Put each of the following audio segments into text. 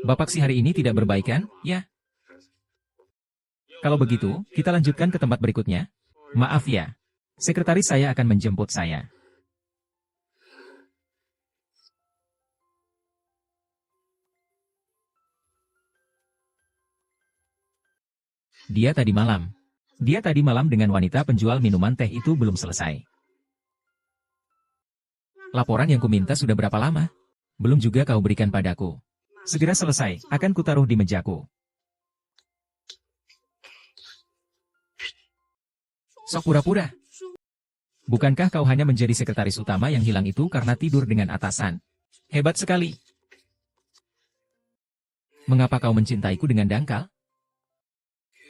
Bapak si hari ini tidak berbaikan, ya? Kalau begitu, kita lanjutkan ke tempat berikutnya. Maaf ya. Sekretaris saya akan menjemput saya. Dia tadi malam dengan wanita penjual minuman teh itu belum selesai. Laporan yang kuminta sudah berapa lama? Belum juga kau berikan padaku. Segera selesai, akan kutaruh di mejaku. Sok pura-pura. Bukankah kau hanya menjadi sekretaris utama yang hilang itu karena tidur dengan atasan? Hebat sekali. Mengapa kau mencintaiku dengan dangkal?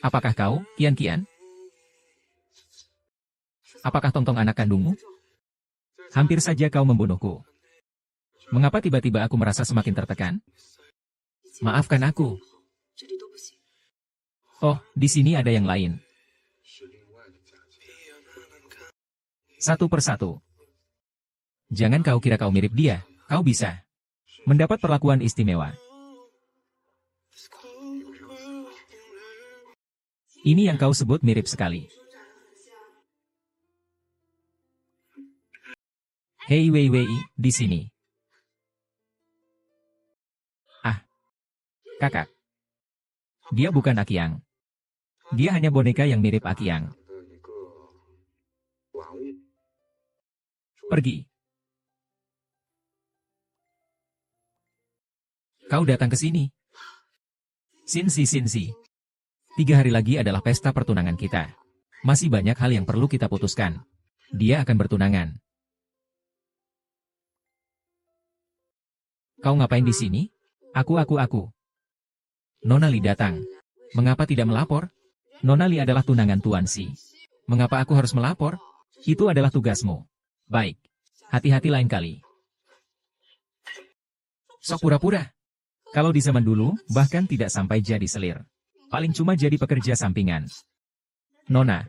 Apakah kau, Kian? Apakah Tongtong anak kandungmu? Hampir saja kau membunuhku. Mengapa tiba-tiba aku merasa semakin tertekan? Maafkan aku. Oh, di sini ada yang lain. Satu persatu. Jangan kau kira kau mirip dia, kau bisa mendapat perlakuan istimewa. Ini yang kau sebut mirip sekali. Hei Wei, di sini. Ah, kakak. Dia bukan Akiang. Dia hanya boneka yang mirip Akiang. Pergi. Kau datang ke sini. Sinsi. 3 hari lagi adalah pesta pertunangan kita. Masih banyak hal yang perlu kita putuskan. Dia akan bertunangan. Kau ngapain di sini? Aku. Nona Li datang. Mengapa tidak melapor? Nona Li adalah tunangan Tuan Si. Mengapa aku harus melapor? Itu adalah tugasmu. Baik. Hati-hati lain kali. Sok pura-pura. Kalau di zaman dulu, bahkan tidak sampai jadi selir. Paling cuma jadi pekerja sampingan. Nona.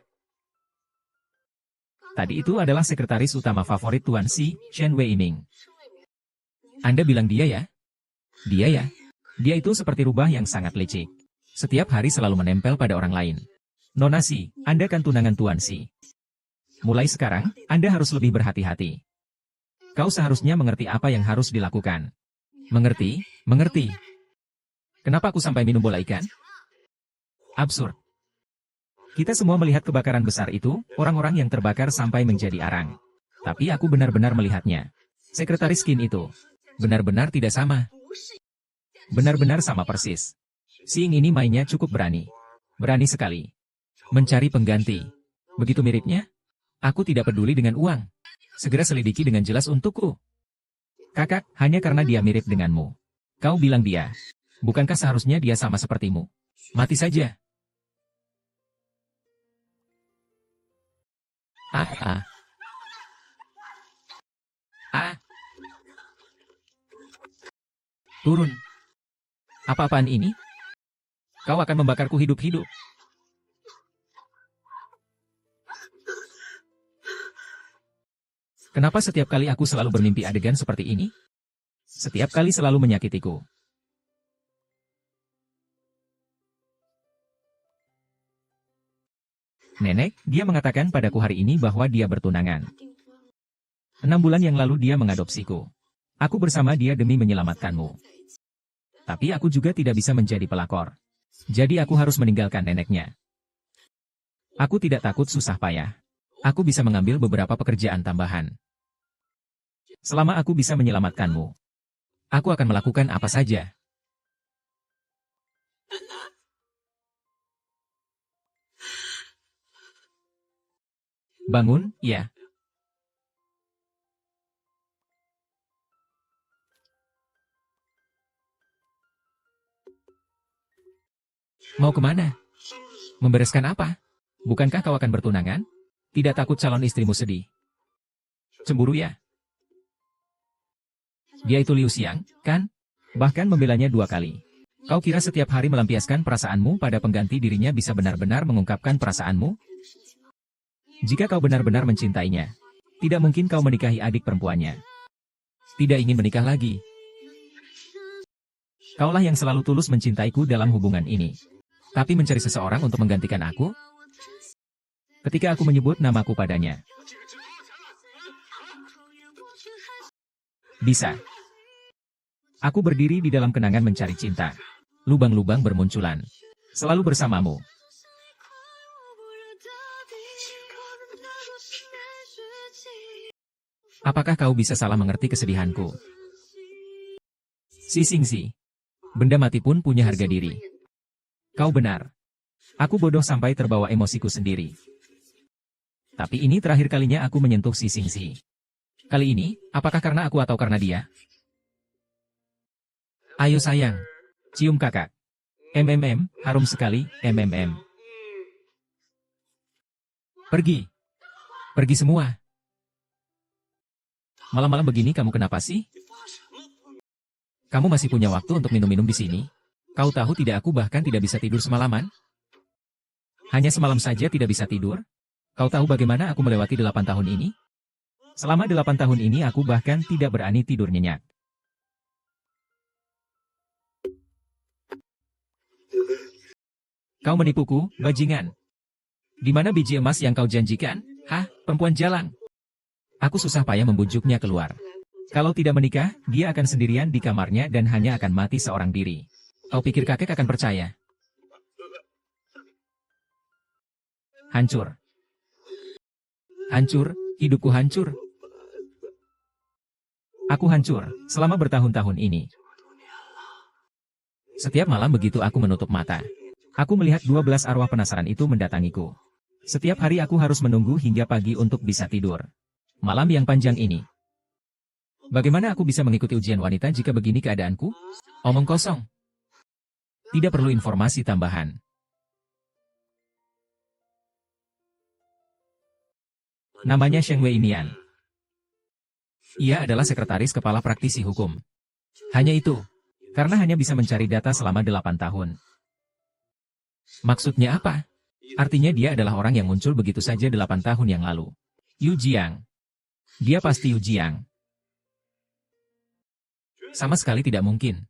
Tadi itu adalah sekretaris utama favorit Tuan Si, Chen Weiming. Anda bilang dia ya? Dia ya? Dia itu seperti rubah yang sangat licik. Setiap hari selalu menempel pada orang lain. Nona Si, Anda kan tunangan Tuan Si. Mulai sekarang, Anda harus lebih berhati-hati. Kau seharusnya mengerti apa yang harus dilakukan. Mengerti? Kenapa aku sampai minum bola ikan? Absurd. Kita semua melihat kebakaran besar itu, orang-orang yang terbakar sampai menjadi arang. Tapi aku benar-benar melihatnya. Sekretaris Qin itu benar-benar tidak sama. Benar-benar sama persis. Si Ying ini mainnya cukup berani. Berani sekali. Mencari pengganti. Begitu miripnya? Aku tidak peduli dengan uang. Segera selidiki dengan jelas untukku. Kakak, hanya karena dia mirip denganmu. Kau bilang dia. Bukankah seharusnya dia sama sepertimu? Mati saja. Turun. Apa-apaan ini? Kau akan membakarku hidup-hidup. Kenapa setiap kali aku selalu bermimpi adegan seperti ini? Setiap kali selalu menyakitiku. Nenek, dia mengatakan padaku hari ini bahwa dia bertunangan. 6 bulan yang lalu dia mengadopsiku. Aku bersama dia demi menyelamatkanmu. Tapi aku juga tidak bisa menjadi pelakor. Jadi aku harus meninggalkan neneknya. Aku tidak takut susah payah. Aku bisa mengambil beberapa pekerjaan tambahan. Selama aku bisa menyelamatkanmu, aku akan melakukan apa saja. Bangun, ya. Mau kemana? Membereskan apa? Bukankah kau akan bertunangan? Tidak takut calon istrimu sedih? Cemburu ya? Dia itu Liu Xiang, kan? Bahkan membelanya 2 kali. Kau kira setiap hari melampiaskan perasaanmu pada pengganti dirinya bisa benar-benar mengungkapkan perasaanmu? Jika kau benar-benar mencintainya, tidak mungkin kau menikahi adik perempuannya. Tidak ingin menikah lagi. Kaulah yang selalu tulus mencintaiku dalam hubungan ini. Tapi mencari seseorang untuk menggantikan aku? Ketika aku menyebut namaku padanya. Bisa. Aku berdiri di dalam kenangan mencari cinta. Lubang-lubang bermunculan. Selalu bersamamu. Apakah kau bisa salah mengerti kesedihanku? Sisingsi. Benda mati pun punya harga diri. Kau benar. Aku bodoh sampai terbawa emosiku sendiri. Tapi ini terakhir kalinya aku menyentuh Sisingsi. Kali ini, apakah karena aku atau karena dia? Ayo sayang. Cium kakak. Harum sekali, Pergi. Pergi semua. Malam-malam begini kamu kenapa sih? Kamu masih punya waktu untuk minum-minum di sini? Kau tahu tidak, aku bahkan tidak bisa tidur semalaman? Hanya semalam saja tidak bisa tidur? Kau tahu bagaimana aku melewati 8 tahun ini? Selama 8 tahun ini aku bahkan tidak berani tidur nyenyak. Kau menipuku, bajingan. Di mana biji emas yang kau janjikan? Hah, perempuan jalang? Aku susah payah membujuknya keluar. Kalau tidak menikah, dia akan sendirian di kamarnya dan hanya akan mati seorang diri. Kau pikir kakek akan percaya? Hancur. Hancur, hidupku hancur. Aku hancur, selama bertahun-tahun ini. Setiap malam begitu aku menutup mata. Aku melihat 12 arwah penasaran itu mendatangiku. Setiap hari aku harus menunggu hingga pagi untuk bisa tidur. Malam yang panjang ini. Bagaimana aku bisa mengikuti ujian wanita jika begini keadaanku? Omong kosong. Tidak perlu informasi tambahan. Namanya Sheng Wei Nian. Ia adalah sekretaris kepala praktisi hukum. Hanya itu. Karena hanya bisa mencari data selama 8 tahun. Maksudnya apa? Artinya dia adalah orang yang muncul begitu saja 8 tahun yang lalu. Yu Jiang. Dia pasti Yu Jiang. Sama sekali tidak mungkin.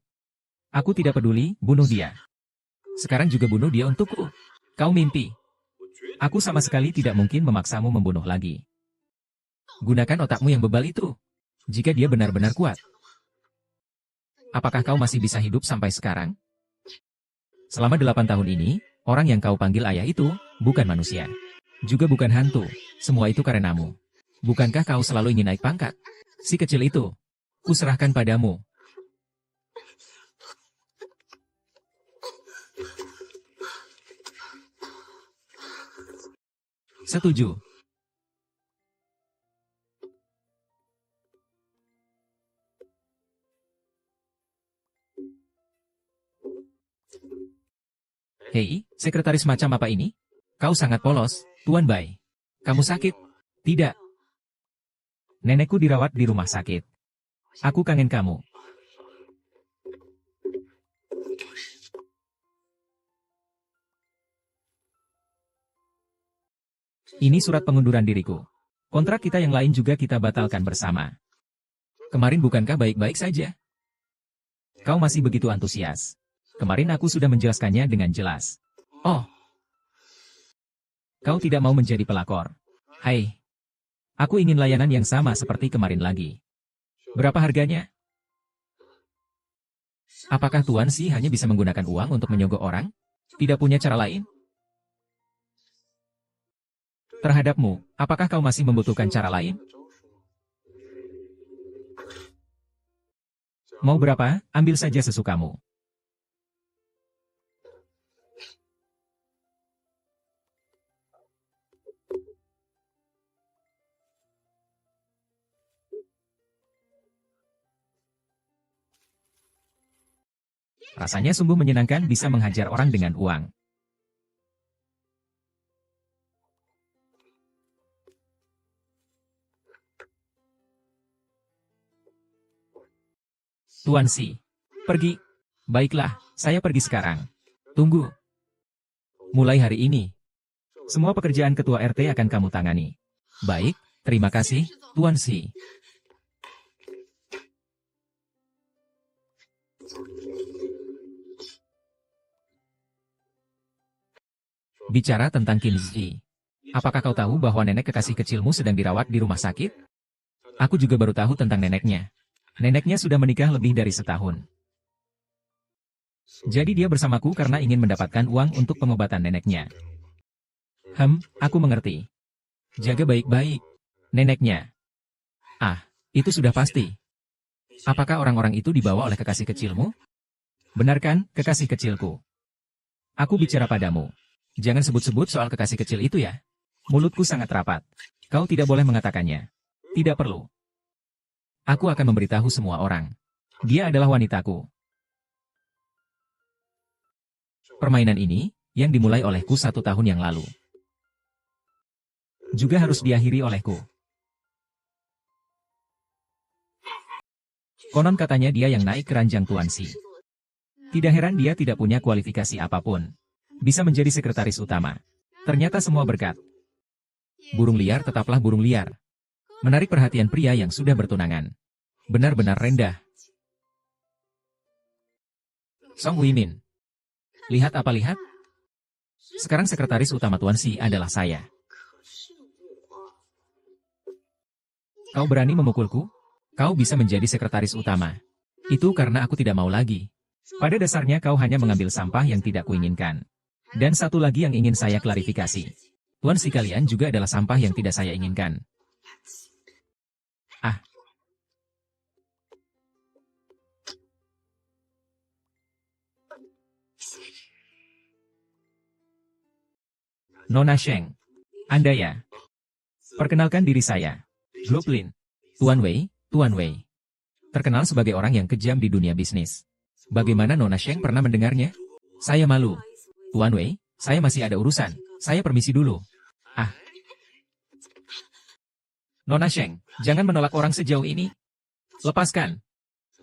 Aku tidak peduli, bunuh dia. Sekarang juga bunuh dia untukku. Kau mimpi. Aku sama sekali tidak mungkin memaksamu membunuh lagi. Gunakan otakmu yang bebal itu. Jika dia benar-benar kuat. Apakah kau masih bisa hidup sampai sekarang? Selama 8 tahun ini, orang yang kau panggil ayah itu, bukan manusia. Juga bukan hantu. Semua itu karenamu. Bukankah kau selalu ingin naik pangkat? Si kecil itu. Kuserahkan padamu. Setuju. Hei, sekretaris macam apa ini? Kau sangat polos, Tuan Bai. Kamu sakit? Tidak. Nenekku dirawat di rumah sakit. Aku kangen kamu. Ini surat pengunduran diriku. Kontrak kita yang lain juga kita batalkan bersama. Kemarin bukankah baik-baik saja? Kau masih begitu antusias. Kemarin aku sudah menjelaskannya dengan jelas. Oh. Kau tidak mau menjadi pelakor. Hai. Aku ingin layanan yang sama seperti kemarin lagi. Berapa harganya? Apakah Tuan Si hanya bisa menggunakan uang untuk menyogok orang? Tidak punya cara lain? Terhadapmu, apakah kau masih membutuhkan cara lain? Mau berapa? Ambil saja sesukamu. Rasanya sungguh menyenangkan bisa menghajar orang dengan uang. Tuan Si, pergi. Baiklah, saya pergi sekarang. Tunggu. Mulai hari ini, semua pekerjaan ketua RT akan kamu tangani. Baik, terima kasih, Tuan Si. Bicara tentang Qin Zi. Apakah kau tahu bahwa nenek kekasih kecilmu sedang dirawat di rumah sakit? Aku juga baru tahu tentang neneknya. Neneknya sudah menikah lebih dari setahun. Jadi dia bersamaku karena ingin mendapatkan uang untuk pengobatan neneknya. Aku mengerti. Jaga baik-baik. Neneknya. Ah, itu sudah pasti. Apakah orang-orang itu dibawa oleh kekasih kecilmu? Benar kan, kekasih kecilku? Aku bicara padamu. Jangan sebut-sebut soal kekasih kecil itu ya. Mulutku sangat rapat. Kau tidak boleh mengatakannya. Tidak perlu. Aku akan memberitahu semua orang. Dia adalah wanitaku. Permainan ini, yang dimulai olehku 1 tahun yang lalu, juga harus diakhiri olehku. Konon katanya dia yang naik keranjang Tuan Si. Tidak heran dia tidak punya kualifikasi apapun. Bisa menjadi sekretaris utama. Ternyata semua berkat. Burung liar tetaplah burung liar. Menarik perhatian pria yang sudah bertunangan. Benar-benar rendah. Song Huimin. Lihat apa lihat? Sekarang sekretaris utama Tuan Si adalah saya. Kau berani memukulku? Kau bisa menjadi sekretaris utama. Itu karena aku tidak mau lagi. Pada dasarnya kau hanya mengambil sampah yang tidak kuinginkan. Dan satu lagi yang ingin saya klarifikasi. Tuan Si kalian juga adalah sampah yang tidak saya inginkan. Ah. Nona Sheng. Anda ya? Perkenalkan diri saya. Gluplin. Tuan Wei, Tuan Wei. Terkenal sebagai orang yang kejam di dunia bisnis. Bagaimana Nona Sheng pernah mendengarnya? Saya malu. Tuan Wei, saya masih ada urusan. Saya permisi dulu. Ah. Nona Sheng, jangan menolak orang sejauh ini. Lepaskan.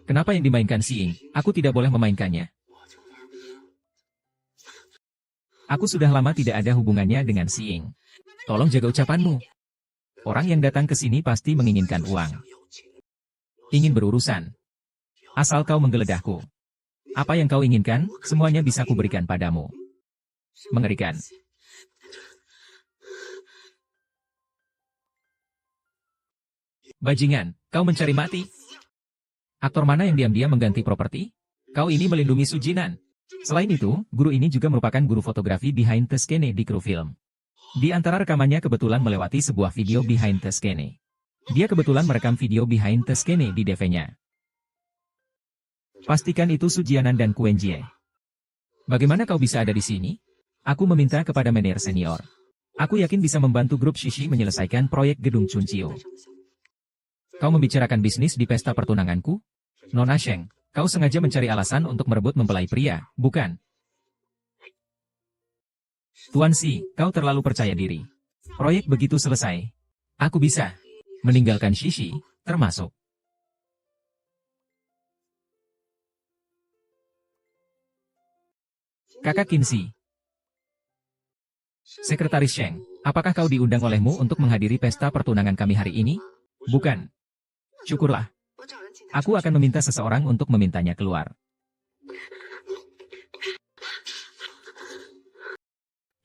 Kenapa yang dimainkan Si Ying? Aku tidak boleh memainkannya. Aku sudah lama tidak ada hubungannya dengan Si Ying. Tolong jaga ucapanmu. Orang yang datang ke sini pasti menginginkan uang. Ingin berurusan. Asal kau menggeledahku. Apa yang kau inginkan, semuanya bisa kuberikan padamu. Mengerikan. Bajingan, kau mencari mati? Aktor mana yang diam-diam mengganti properti? Kau ini melindungi Sujinan. Selain itu, guru ini juga merupakan guru fotografi behind the scene di kru film. Di antara rekamannya kebetulan melewati sebuah video behind the scene. Dia kebetulan merekam video behind the scene di DV-nya. Pastikan itu Sujianan dan Kuenjie. Bagaimana kau bisa ada di sini? Aku meminta kepada manajer senior. Aku yakin bisa membantu grup Shishi menyelesaikan proyek gedung Chunchiu. Kau membicarakan bisnis di pesta pertunanganku? Nona Sheng, kau sengaja mencari alasan untuk merebut mempelai pria, bukan? Tuan Si, kau terlalu percaya diri. Proyek begitu selesai. Aku bisa meninggalkan Shishi, termasuk. Kakak Kinsi. Sekretaris Sheng, apakah kau diundang olehmu untuk menghadiri pesta pertunangan kami hari ini? Bukan. Syukurlah. Aku akan meminta seseorang untuk memintanya keluar.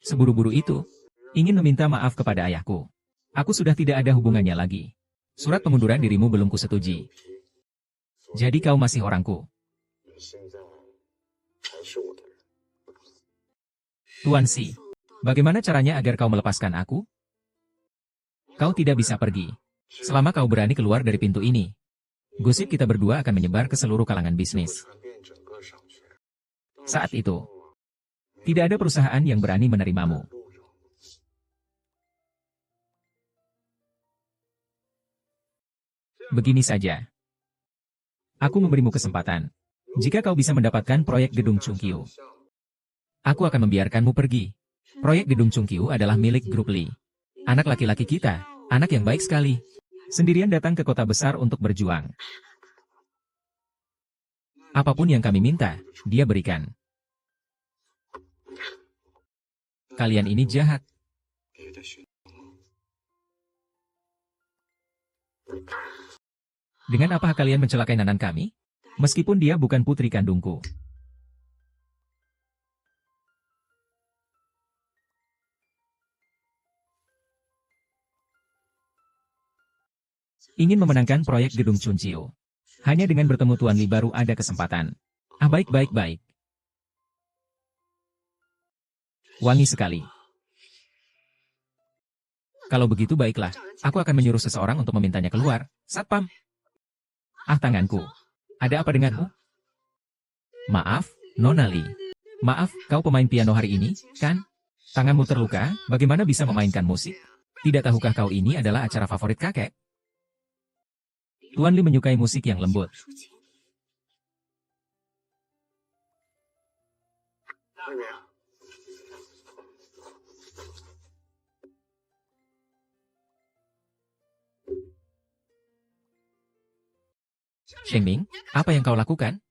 Seburu-buru itu, ingin meminta maaf kepada ayahku. Aku sudah tidak ada hubungannya lagi. Surat pengunduran dirimu belum kusetujui. Jadi kau masih orangku. Tuan Si, bagaimana caranya agar kau melepaskan aku? Kau tidak bisa pergi. Selama kau berani keluar dari pintu ini, gosip kita berdua akan menyebar ke seluruh kalangan bisnis. Saat itu, tidak ada perusahaan yang berani menerimamu. Begini saja. Aku memberimu kesempatan. Jika kau bisa mendapatkan proyek gedung Chungqiu, aku akan membiarkanmu pergi. Proyek gedung Chungqiu adalah milik grup Li. Anak laki-laki kita, anak yang baik sekali. Sendirian datang ke kota besar untuk berjuang. Apapun yang kami minta, dia berikan. Kalian ini jahat. Dengan apa kalian mencelakai Nanan kami? Meskipun dia bukan putri kandungku. Ingin memenangkan proyek gedung Chuncheon. Hanya dengan bertemu Tuan Li baru ada kesempatan. Ah, baik. Wangi sekali. Kalau begitu baiklah, aku akan menyuruh seseorang untuk memintanya keluar. Satpam. Ah, tanganku. Ada apa denganmu? Maaf, Nona Li. Maaf, kau pemain piano hari ini, kan? Tanganmu terluka, bagaimana bisa memainkan musik? Tidak tahukah kau ini adalah acara favorit kakek? Tuan Li menyukai musik yang lembut. Shengming, apa yang kau lakukan?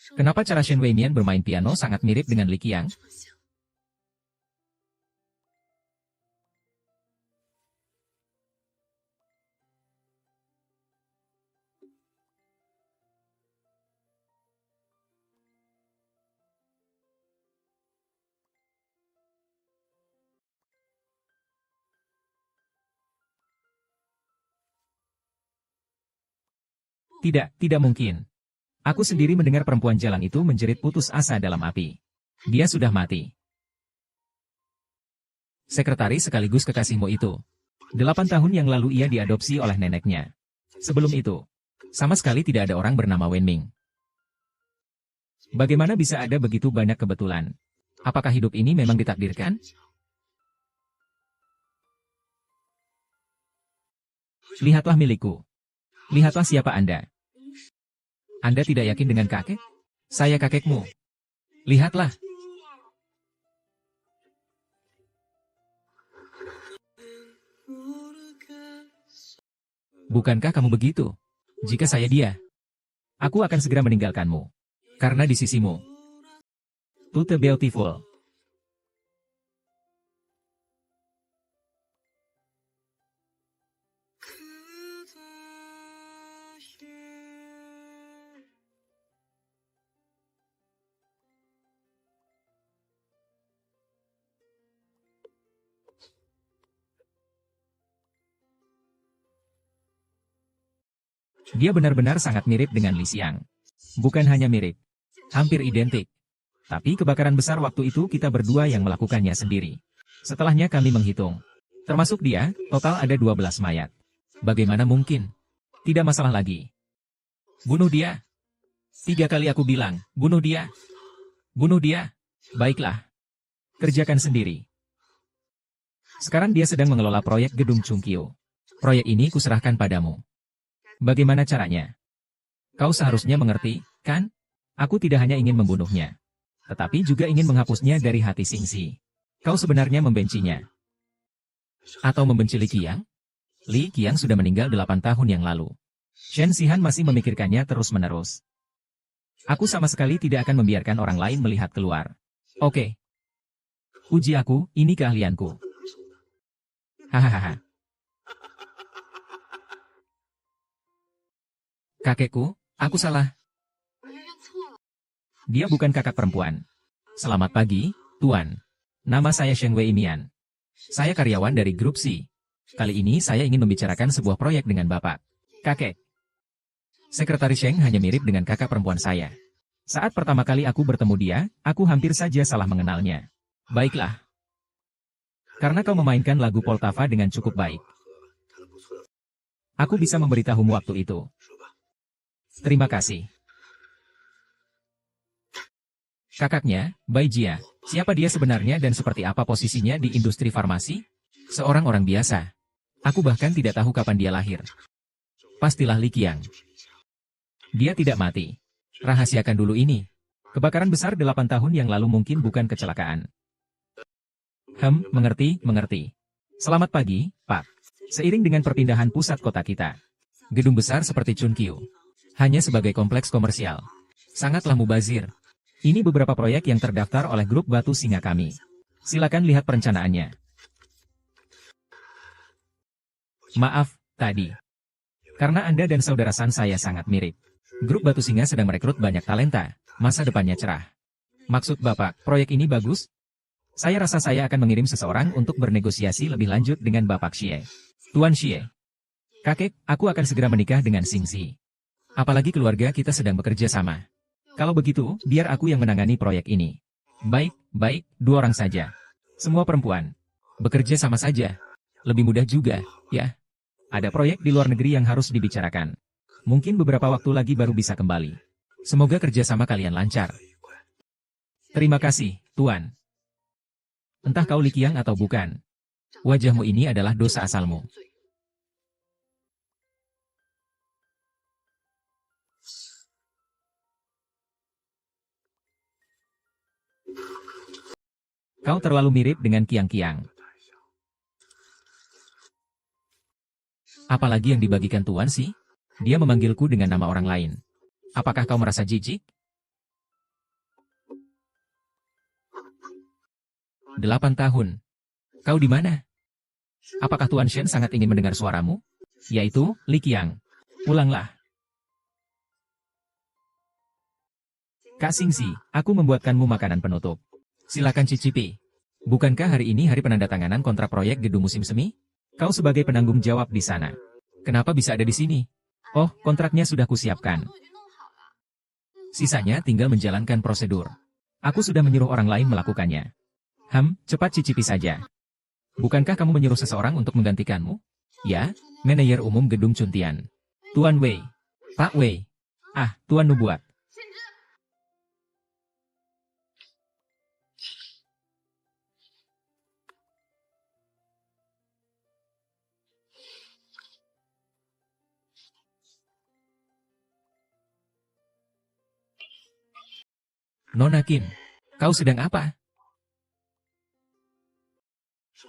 Kenapa cara Shen Weimian bermain piano sangat mirip dengan Li Qiang? Tidak mungkin. Aku sendiri mendengar perempuan jalan itu menjerit putus asa dalam api. Dia sudah mati. Sekretaris sekaligus kekasihmu itu. 8 tahun yang lalu ia diadopsi oleh neneknya. Sebelum itu, sama sekali tidak ada orang bernama Wen Ming. Bagaimana bisa ada begitu banyak kebetulan? Apakah hidup ini memang ditakdirkan? Lihatlah milikku. Lihatlah siapa Anda. Anda tidak yakin dengan kakek? Saya kakekmu. Lihatlah. Bukankah kamu begitu? Jika saya dia, aku akan segera meninggalkanmu. Karena di sisimu, Tute Beautiful. Dia benar-benar sangat mirip dengan Li Xiang. Bukan hanya mirip, hampir identik. Tapi kebakaran besar waktu itu kita berdua yang melakukannya sendiri. Setelahnya kami menghitung. Termasuk dia, total ada 12 mayat. Bagaimana mungkin? Tidak masalah lagi. Bunuh dia. 3 kali aku bilang, bunuh dia. Bunuh dia. Baiklah. Kerjakan sendiri. Sekarang dia sedang mengelola proyek gedung Chungkyo. Proyek ini kuserahkan padamu. Bagaimana caranya? Kau seharusnya mengerti, kan? Aku tidak hanya ingin membunuhnya, tetapi juga ingin menghapusnya dari hati Xingxi. Kau sebenarnya membencinya. Atau membenci Li Qiang? Li Qiang sudah meninggal 8 tahun yang lalu. Shen Xihan masih memikirkannya terus-menerus. Aku sama sekali tidak akan membiarkan orang lain melihat keluar. Oke. Uji aku, ini keahlianku. Hahaha. Kakekku, aku salah. Dia bukan kakak perempuan. Selamat pagi, Tuan. Nama saya Sheng Weimian. Saya karyawan dari grup C. Kali ini saya ingin membicarakan sebuah proyek dengan Bapak. Kakek. Sekretaris Sheng hanya mirip dengan kakak perempuan saya. Saat pertama kali aku bertemu dia, aku hampir saja salah mengenalnya. Baiklah. Karena kau memainkan lagu Poltava dengan cukup baik. Aku bisa memberitahumu waktu itu. Terima kasih. Kakaknya, Bai Jia, siapa dia sebenarnya dan seperti apa posisinya di industri farmasi? Seorang orang biasa. Aku bahkan tidak tahu kapan dia lahir. Pastilah Li Qiang. Dia tidak mati. Rahasiakan dulu ini. Kebakaran besar 8 tahun yang lalu mungkin bukan kecelakaan. Mengerti. Selamat pagi, Pak. Seiring dengan perpindahan pusat kota kita, gedung besar seperti Chungkyo hanya sebagai kompleks komersial. Sangatlah mubazir. Ini beberapa proyek yang terdaftar oleh grup Batu Singa kami. Silakan lihat perencanaannya. Maaf, tadi. Karena Anda dan saudara San saya sangat mirip. Grup Batu Singa sedang merekrut banyak talenta. Masa depannya cerah. Maksud Bapak, proyek ini bagus? Saya rasa saya akan mengirim seseorang untuk bernegosiasi lebih lanjut dengan Bapak Xie. Tuan Xie. Kakek, aku akan segera menikah dengan Xingzi. Apalagi keluarga kita sedang bekerja sama. Kalau begitu, biar aku yang menangani proyek ini. Baik, 2 orang saja. Semua perempuan. Bekerja sama saja. Lebih mudah juga, ya. Ada proyek di luar negeri yang harus dibicarakan. Mungkin beberapa waktu lagi baru bisa kembali. Semoga kerjasama kalian lancar. Terima kasih, Tuan. Entah kau Liqiang atau bukan. Wajahmu ini adalah dosa asalmu. Kau terlalu mirip dengan Qiang. Apalagi yang dibagikan Tuan sih? Dia memanggilku dengan nama orang lain. Apakah kau merasa jijik? 8 tahun. Kau di mana? Apakah Tuan Shen sangat ingin mendengar suaramu? Yaitu, Liqiang. Pulanglah. Kak Xingzi, aku membuatkanmu makanan penutup. Silakan cicipi. Bukankah hari ini hari penandatanganan kontrak proyek gedung musim semi? Kau sebagai penanggung jawab di sana. Kenapa bisa ada di sini? Oh, kontraknya sudah kusiapkan. Sisanya tinggal menjalankan prosedur. Aku sudah menyuruh orang lain melakukannya. Cepat cicipi saja. Bukankah kamu menyuruh seseorang untuk menggantikanmu? Ya, manajer umum gedung Cuntian. Tuan Wei. Pak Wei. Tuan Nubuat. Nona Qin, kau sedang apa?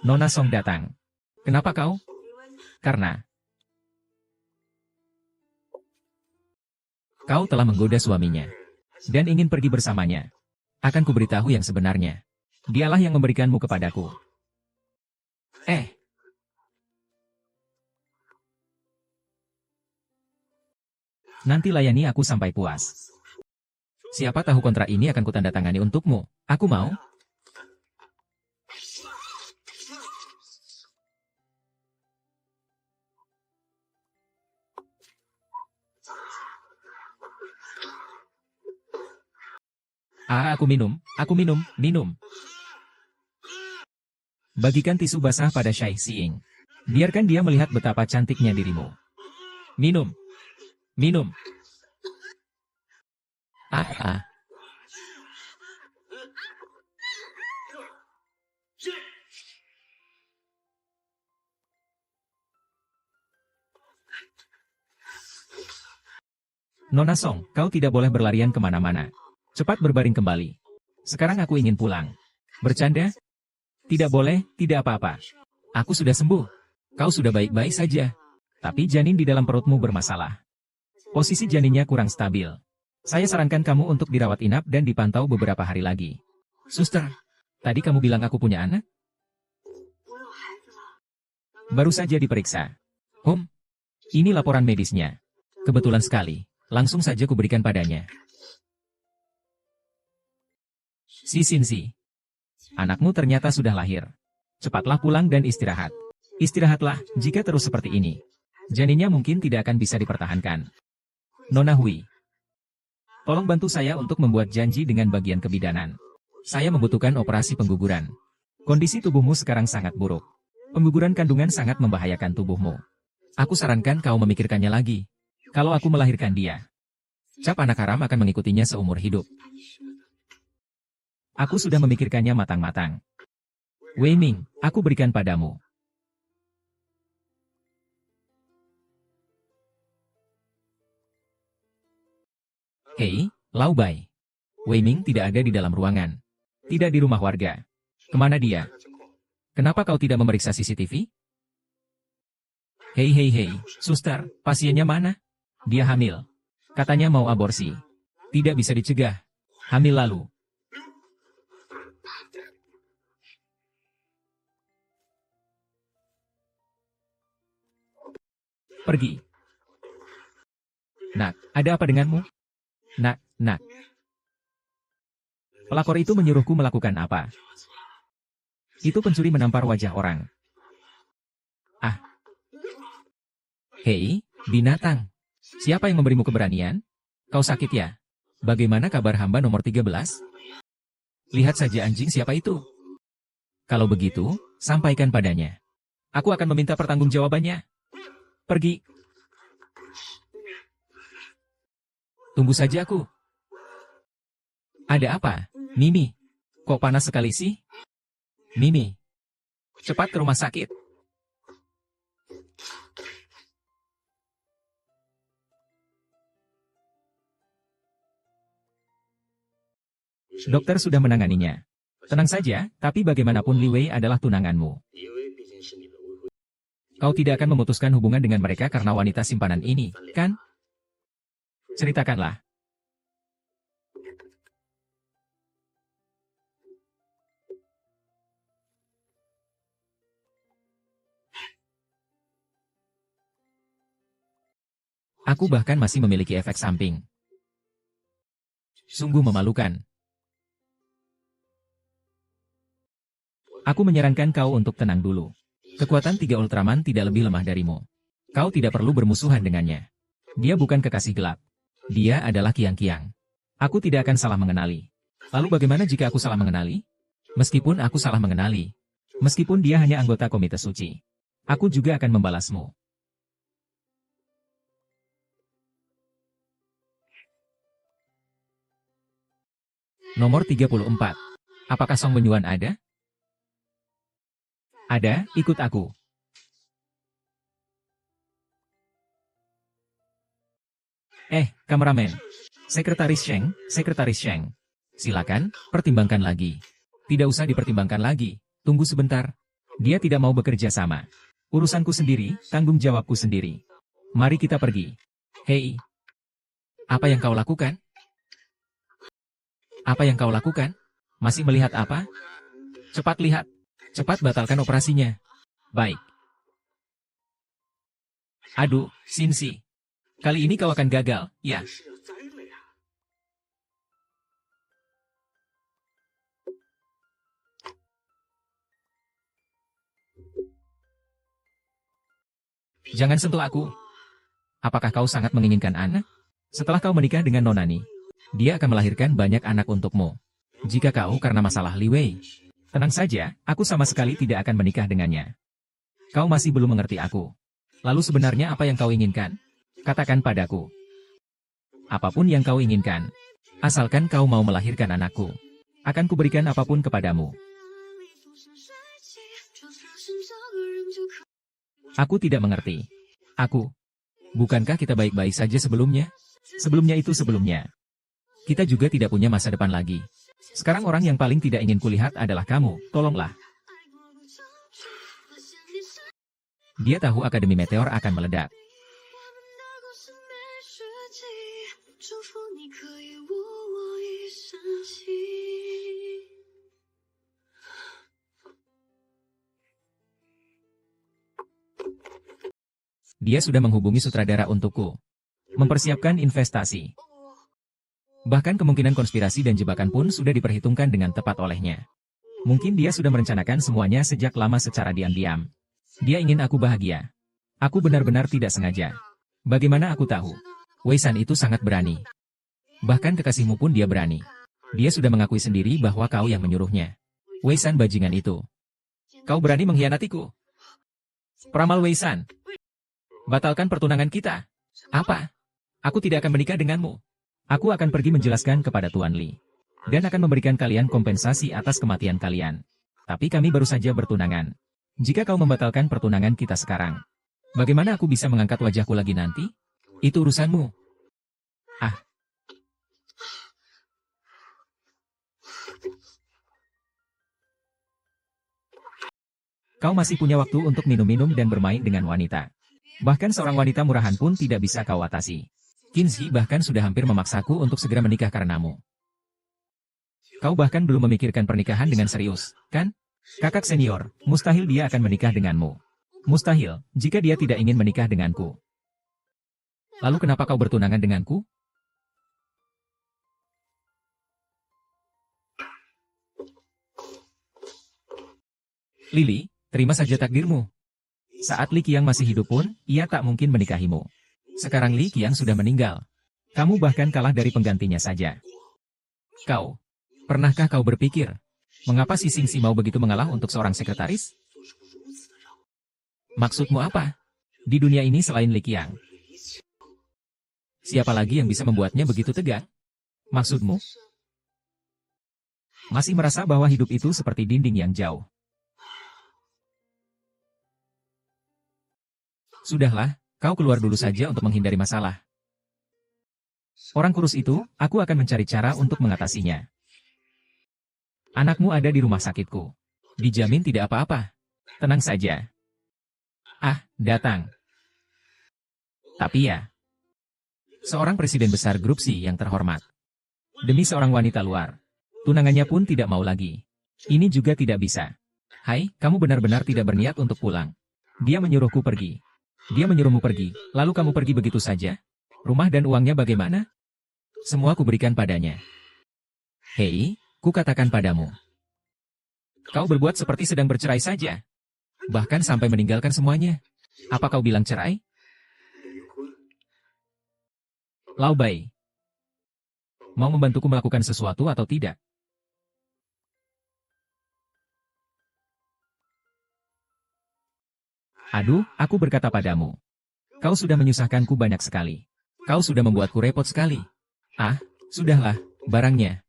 Nona Song datang. Kenapa kau? Karena kau telah menggoda suaminya dan ingin pergi bersamanya. Akan kuberitahu yang sebenarnya. Dialah yang memberikanmu kepadaku. Nanti layani aku sampai puas. Siapa tahu kontrak ini akan kutandatangani untukmu. Aku mau. Aku minum. Bagikan tisu basah pada Shai Xing. Biarkan dia melihat betapa cantiknya dirimu. Minum. Nona Song, kau tidak boleh berlarian kemana-mana. Cepat berbaring kembali. Sekarang aku ingin pulang. Bercanda? Tidak boleh, tidak apa-apa. Aku sudah sembuh. Kau sudah baik-baik saja. Tapi janin di dalam perutmu bermasalah. Posisi janinnya kurang stabil. Saya sarankan kamu untuk dirawat inap dan dipantau beberapa hari lagi. Suster, tadi kamu bilang aku punya anak? Baru saja diperiksa. Ini laporan medisnya. Kebetulan sekali. Langsung saja kuberikan padanya. Si Xinzi. Anakmu ternyata sudah lahir. Cepatlah pulang dan istirahat. Istirahatlah, jika terus seperti ini. Janinnya mungkin tidak akan bisa dipertahankan. Nona Hui. Tolong bantu saya untuk membuat janji dengan bagian kebidanan. Saya membutuhkan operasi pengguguran. Kondisi tubuhmu sekarang sangat buruk. Pengguguran kandungan sangat membahayakan tubuhmu. Aku sarankan kau memikirkannya lagi. Kalau aku melahirkan dia, cap anak haram akan mengikutinya seumur hidup. Aku sudah memikirkannya matang-matang. Wei Ming, aku berikan padamu. Hei, Lao Bai. Wei Ming tidak ada di dalam ruangan. Tidak di rumah warga. Kemana dia? Kenapa kau tidak memeriksa CCTV? Hei, suster, pasiennya mana? Dia hamil. Katanya mau aborsi. Tidak bisa dicegah. Hamil lalu. Pergi. Nak, ada apa denganmu? Nak. Pelakor itu menyuruhku melakukan apa? Itu pencuri menampar wajah orang. Ah. Hei, binatang. Siapa yang memberimu keberanian? Kau sakit ya? Bagaimana kabar hamba nomor 13? Lihat saja anjing siapa itu. Kalau begitu, sampaikan padanya. Aku akan meminta pertanggungjawabannya. Pergi. Tunggu saja aku. Ada apa, Mimi? Kok panas sekali sih? Mimi, cepat ke rumah sakit. Dokter sudah menanganinya. Tenang saja, tapi bagaimanapun Li Wei adalah tunanganmu. Kau tidak akan memutuskan hubungan dengan mereka karena wanita simpanan ini, kan? Ceritakanlah. Aku bahkan masih memiliki efek samping. Sungguh memalukan. Aku menyarankan kau untuk tenang dulu. Kekuatan 3 Ultraman tidak lebih lemah darimu. Kau tidak perlu bermusuhan dengannya. Dia bukan kekasih gelap. Dia adalah Kiang-Kiang. Aku tidak akan salah mengenali. Lalu bagaimana jika aku salah mengenali? Meskipun aku salah mengenali. Meskipun dia hanya anggota Komite Suci. Aku juga akan membalasmu. Nomor 34. Apakah Song Benyuan ada? Ada, ikut aku. Kameramen. Sekretaris Sheng. Silakan, pertimbangkan lagi. Tidak usah dipertimbangkan lagi. Tunggu sebentar. Dia tidak mau bekerja sama. Urusanku sendiri, tanggung jawabku sendiri. Mari kita pergi. Hei. Apa yang kau lakukan? Apa yang kau lakukan? Masih melihat apa? Cepat lihat. Cepat batalkan operasinya. Baik. Aduh, Xinzi. Kali ini kau akan gagal, ya. Jangan sentuh aku. Apakah kau sangat menginginkan anak? Setelah kau menikah dengan Nonani, dia akan melahirkan banyak anak untukmu. Jika kau karena masalah Li Wei, tenang saja, aku sama sekali tidak akan menikah dengannya. Kau masih belum mengerti aku. Lalu sebenarnya apa yang kau inginkan? Katakan padaku. Apapun yang kau inginkan. Asalkan kau mau melahirkan anakku. Akan kuberikan apapun kepadamu. Aku tidak mengerti. Bukankah kita baik-baik saja sebelumnya? Sebelumnya. Kita juga tidak punya masa depan lagi. Sekarang orang yang paling tidak ingin kulihat adalah kamu, tolonglah. Dia tahu Akademi Meteor akan meledak. Dia sudah menghubungi sutradara untukku. Mempersiapkan investasi. Bahkan kemungkinan konspirasi dan jebakan pun sudah diperhitungkan dengan tepat olehnya. Mungkin dia sudah merencanakan semuanya sejak lama secara diam-diam. Dia ingin aku bahagia. Aku benar-benar tidak sengaja. Bagaimana aku tahu? Wei San itu sangat berani. Bahkan kekasihmu pun dia berani. Dia sudah mengakui sendiri bahwa kau yang menyuruhnya. Wei San bajingan itu. Kau berani mengkhianatiku? Peramal Wei San. Batalkan pertunangan kita. Apa? Aku tidak akan menikah denganmu. Aku akan pergi menjelaskan kepada Tuan Li. Dan akan memberikan kalian kompensasi atas kematian kalian. Tapi kami baru saja bertunangan. Jika kau membatalkan pertunangan kita sekarang, bagaimana aku bisa mengangkat wajahku lagi nanti? Itu urusanmu. Ah. Kau masih punya waktu untuk minum-minum dan bermain dengan wanita. Bahkan seorang wanita murahan pun tidak bisa kau atasi. Qinzi bahkan sudah hampir memaksaku untuk segera menikah karenamu. Kau bahkan belum memikirkan pernikahan dengan serius, kan? Kakak senior, mustahil dia akan menikah denganmu. Mustahil, jika dia tidak ingin menikah denganku. Lalu kenapa kau bertunangan denganku? Lily, terima saja takdirmu. Saat Li Qiang masih hidup pun, ia tak mungkin menikahimu. Sekarang Li Qiang sudah meninggal. Kamu bahkan kalah dari penggantinya saja. Pernahkah kau berpikir, mengapa si Xing Si mau begitu mengalah untuk seorang sekretaris? Maksudmu apa? Di dunia ini selain Li Qiang, siapa lagi yang bisa membuatnya begitu tegang? Maksudmu? Masih merasa bahwa hidup itu seperti dinding yang jauh. Sudahlah, kau keluar dulu saja untuk menghindari masalah. Orang kurus itu, aku akan mencari cara untuk mengatasinya. Anakmu ada di rumah sakitku. Dijamin tidak apa-apa. Tenang saja. Datang. Tapi ya, seorang presiden besar grup C yang terhormat. Demi seorang wanita luar, tunangannya pun tidak mau lagi. Ini juga tidak bisa. Hai, kamu benar-benar tidak berniat untuk pulang. Dia menyuruhku pergi. Dia menyuruhmu pergi, lalu kamu pergi begitu saja? Rumah dan uangnya bagaimana? Semua kuberikan padanya. Hei, kukatakan padamu. Kau berbuat seperti sedang bercerai saja. Bahkan sampai meninggalkan semuanya. Apa kau bilang cerai? Lao Bai, mau membantuku melakukan sesuatu atau tidak? Aduh, aku berkata padamu. Kau sudah menyusahkanku banyak sekali. Kau sudah membuatku repot sekali. Sudahlah, barangnya.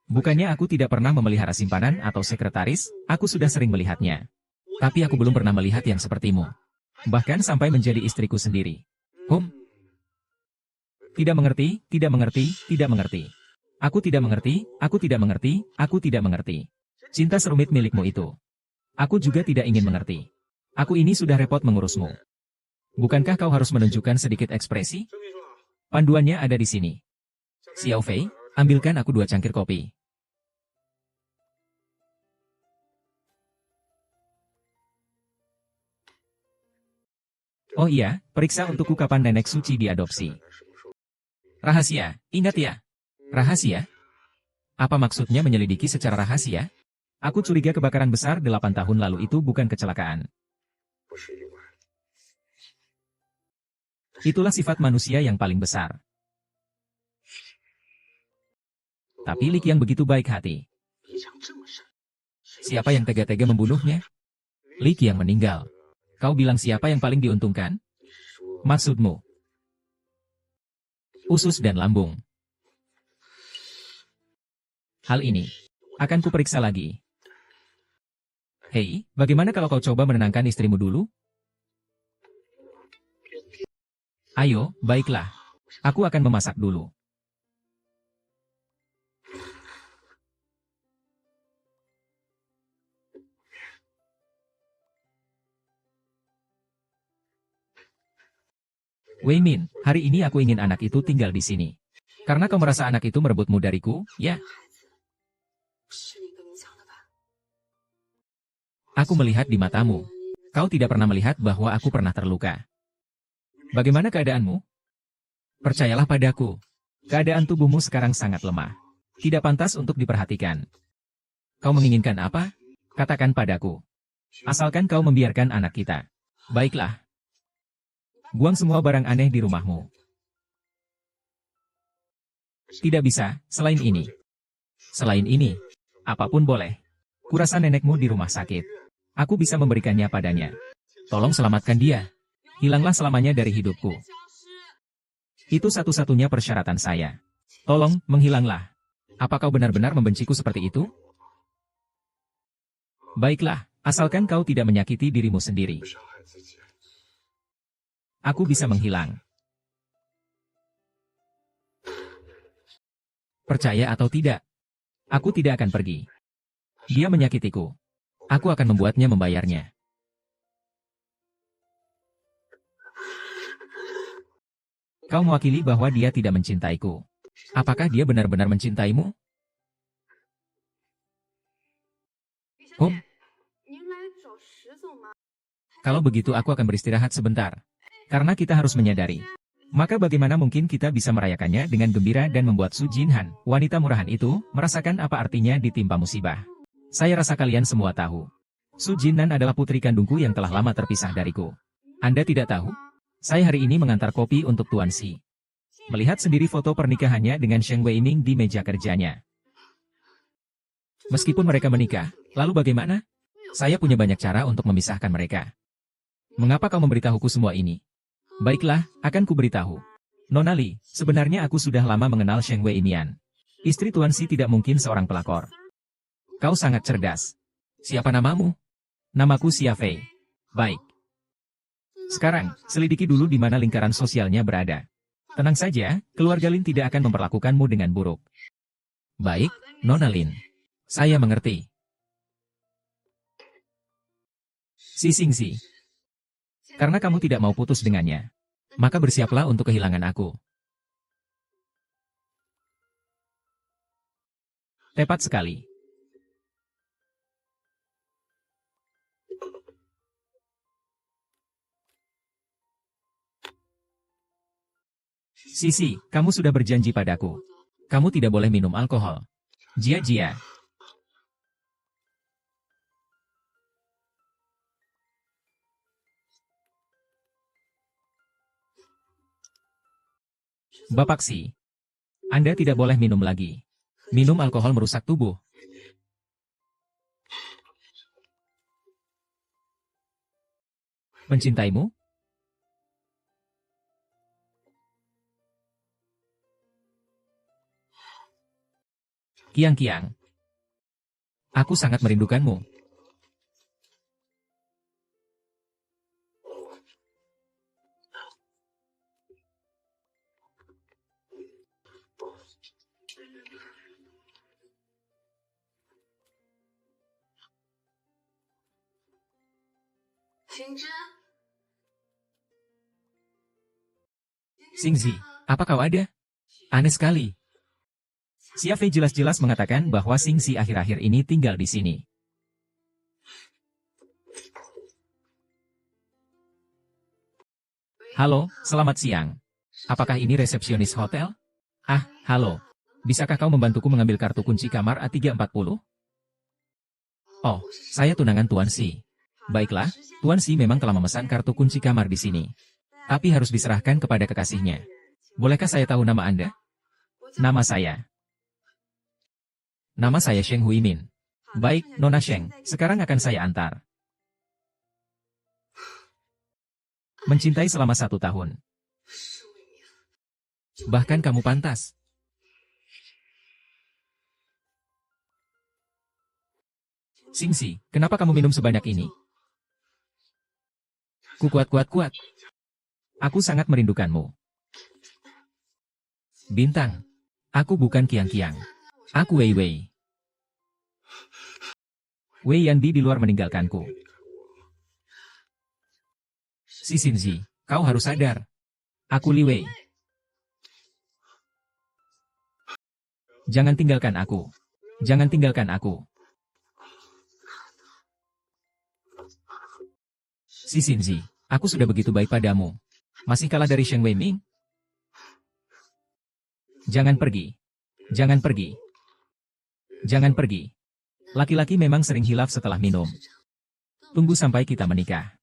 Bukannya aku tidak pernah memelihara simpanan atau sekretaris, aku sudah sering melihatnya. Tapi aku belum pernah melihat yang sepertimu. Bahkan sampai menjadi istriku sendiri. Tidak mengerti, tidak mengerti, tidak mengerti. Aku tidak mengerti, aku tidak mengerti, aku tidak mengerti. Cinta serumit milikmu itu. Aku juga tidak ingin mengerti. Aku ini sudah repot mengurusmu. Bukankah kau harus menunjukkan sedikit ekspresi? Panduannya ada di sini. Xiao Fei, ambilkan aku 2 cangkir kopi. Oh iya, periksa untukku kapan nenek suci diadopsi. Rahasia, ingat ya. Rahasia? Apa maksudnya menyelidiki secara rahasia? Aku curiga kebakaran besar 8 tahun lalu itu bukan kecelakaan. Itulah sifat manusia yang paling besar. Tapi Li Qiang begitu baik hati. Siapa yang tega-tega membunuhnya? Li Qiang meninggal. Kau bilang siapa yang paling diuntungkan? Maksudmu? Usus dan lambung. Hal ini akan kuperiksa lagi. Hei, bagaimana kalau kau coba menenangkan istrimu dulu? Ayo, baiklah. Aku akan memasak dulu. Wei Min, hari ini aku ingin anak itu tinggal di sini. Karena kau merasa anak itu merebutmu dariku, ya? Aku melihat di matamu. Kau tidak pernah melihat bahwa aku pernah terluka. Bagaimana keadaanmu? Percayalah padaku. Keadaan tubuhmu sekarang sangat lemah. Tidak pantas untuk diperhatikan. Kau menginginkan apa? Katakan padaku. Asalkan kau membiarkan anak kita. Baiklah. Buang semua barang aneh di rumahmu. Tidak bisa, selain ini. Selain ini, apapun boleh. Kurasa nenekmu di rumah sakit. Aku bisa memberikannya padanya. Tolong selamatkan dia. Hilanglah selamanya dari hidupku. Itu satu-satunya persyaratan saya. Tolong, menghilanglah. Apa kau benar-benar membenciku seperti itu? Baiklah, asalkan kau tidak menyakiti dirimu sendiri. Aku bisa menghilang. Percaya atau tidak, aku tidak akan pergi. Dia menyakitiku. Aku akan membuatnya membayarnya. Kau mewakili bahwa dia tidak mencintaiku. Apakah dia benar-benar mencintaimu? Kalau begitu aku akan beristirahat sebentar. Karena kita harus menyadari. Maka bagaimana mungkin kita bisa merayakannya dengan gembira dan membuat Su Jinhan, wanita murahan itu, merasakan apa artinya ditimpa musibah. Saya rasa kalian semua tahu. Su Jinhan adalah putri kandungku yang telah lama terpisah dariku. Anda tidak tahu? Saya hari ini mengantar kopi untuk Tuan Si. Melihat sendiri foto pernikahannya dengan Sheng Weining di meja kerjanya. Meskipun mereka menikah, lalu bagaimana? Saya punya banyak cara untuk memisahkan mereka. Mengapa kau memberitahuku semua ini? Baiklah, akan kuberitahu. Nona Li, sebenarnya aku sudah lama mengenal Sheng Weinian. Istri Tuan Si tidak mungkin seorang pelakor. Kau sangat cerdas. Siapa namamu? Namaku Xia Fei. Baik. Sekarang, selidiki dulu di mana lingkaran sosialnya berada. Tenang saja, keluarga Lin tidak akan memperlakukanmu dengan buruk. Baik, Nona Lin. Saya mengerti. Si Xingxi. Karena kamu tidak mau putus dengannya, maka bersiaplah untuk kehilangan aku. Tepat sekali. Sisi, kamu sudah berjanji padaku. Kamu tidak boleh minum alkohol. Jia-jia. Bapak Si, Anda tidak boleh minum lagi. Minum alkohol merusak tubuh. Mencintaimu? Kiang-kiang. Aku sangat merindukanmu. Xingzi, apa kau ada? Aneh sekali. Xia Fei jelas-jelas mengatakan bahwa Xingzi akhir-akhir ini tinggal di sini. Halo, selamat siang. Apakah ini resepsionis hotel? Ah, halo. Bisakah kau membantuku mengambil kartu kunci kamar A340? Oh, saya tunangan Tuan Si. Baiklah, Tuan Si memang telah memesan kartu kunci kamar di sini. Tapi harus diserahkan kepada kekasihnya. Bolehkah saya tahu nama Anda? Nama saya. Nama saya Sheng Huimin. Baik, Nona Sheng, sekarang akan saya antar. Mencintai selama 1 tahun. Bahkan kamu pantas. Xingxi, kenapa kamu minum sebanyak ini? Ku kuat. Aku sangat merindukanmu. Bintang. Aku bukan Kiang-kiang. Aku Wei Wei. Wei Yanbi di luar meninggalkanku. Si Xinzi, kau harus sadar. Aku Li Wei. Jangan tinggalkan aku. Jangan tinggalkan aku. Si Xinzi, aku sudah begitu baik padamu. Masih kalah dari Sheng Weiming? Jangan pergi. Jangan pergi. Jangan pergi. Laki-laki memang sering hilaf setelah minum. Tunggu sampai kita menikah.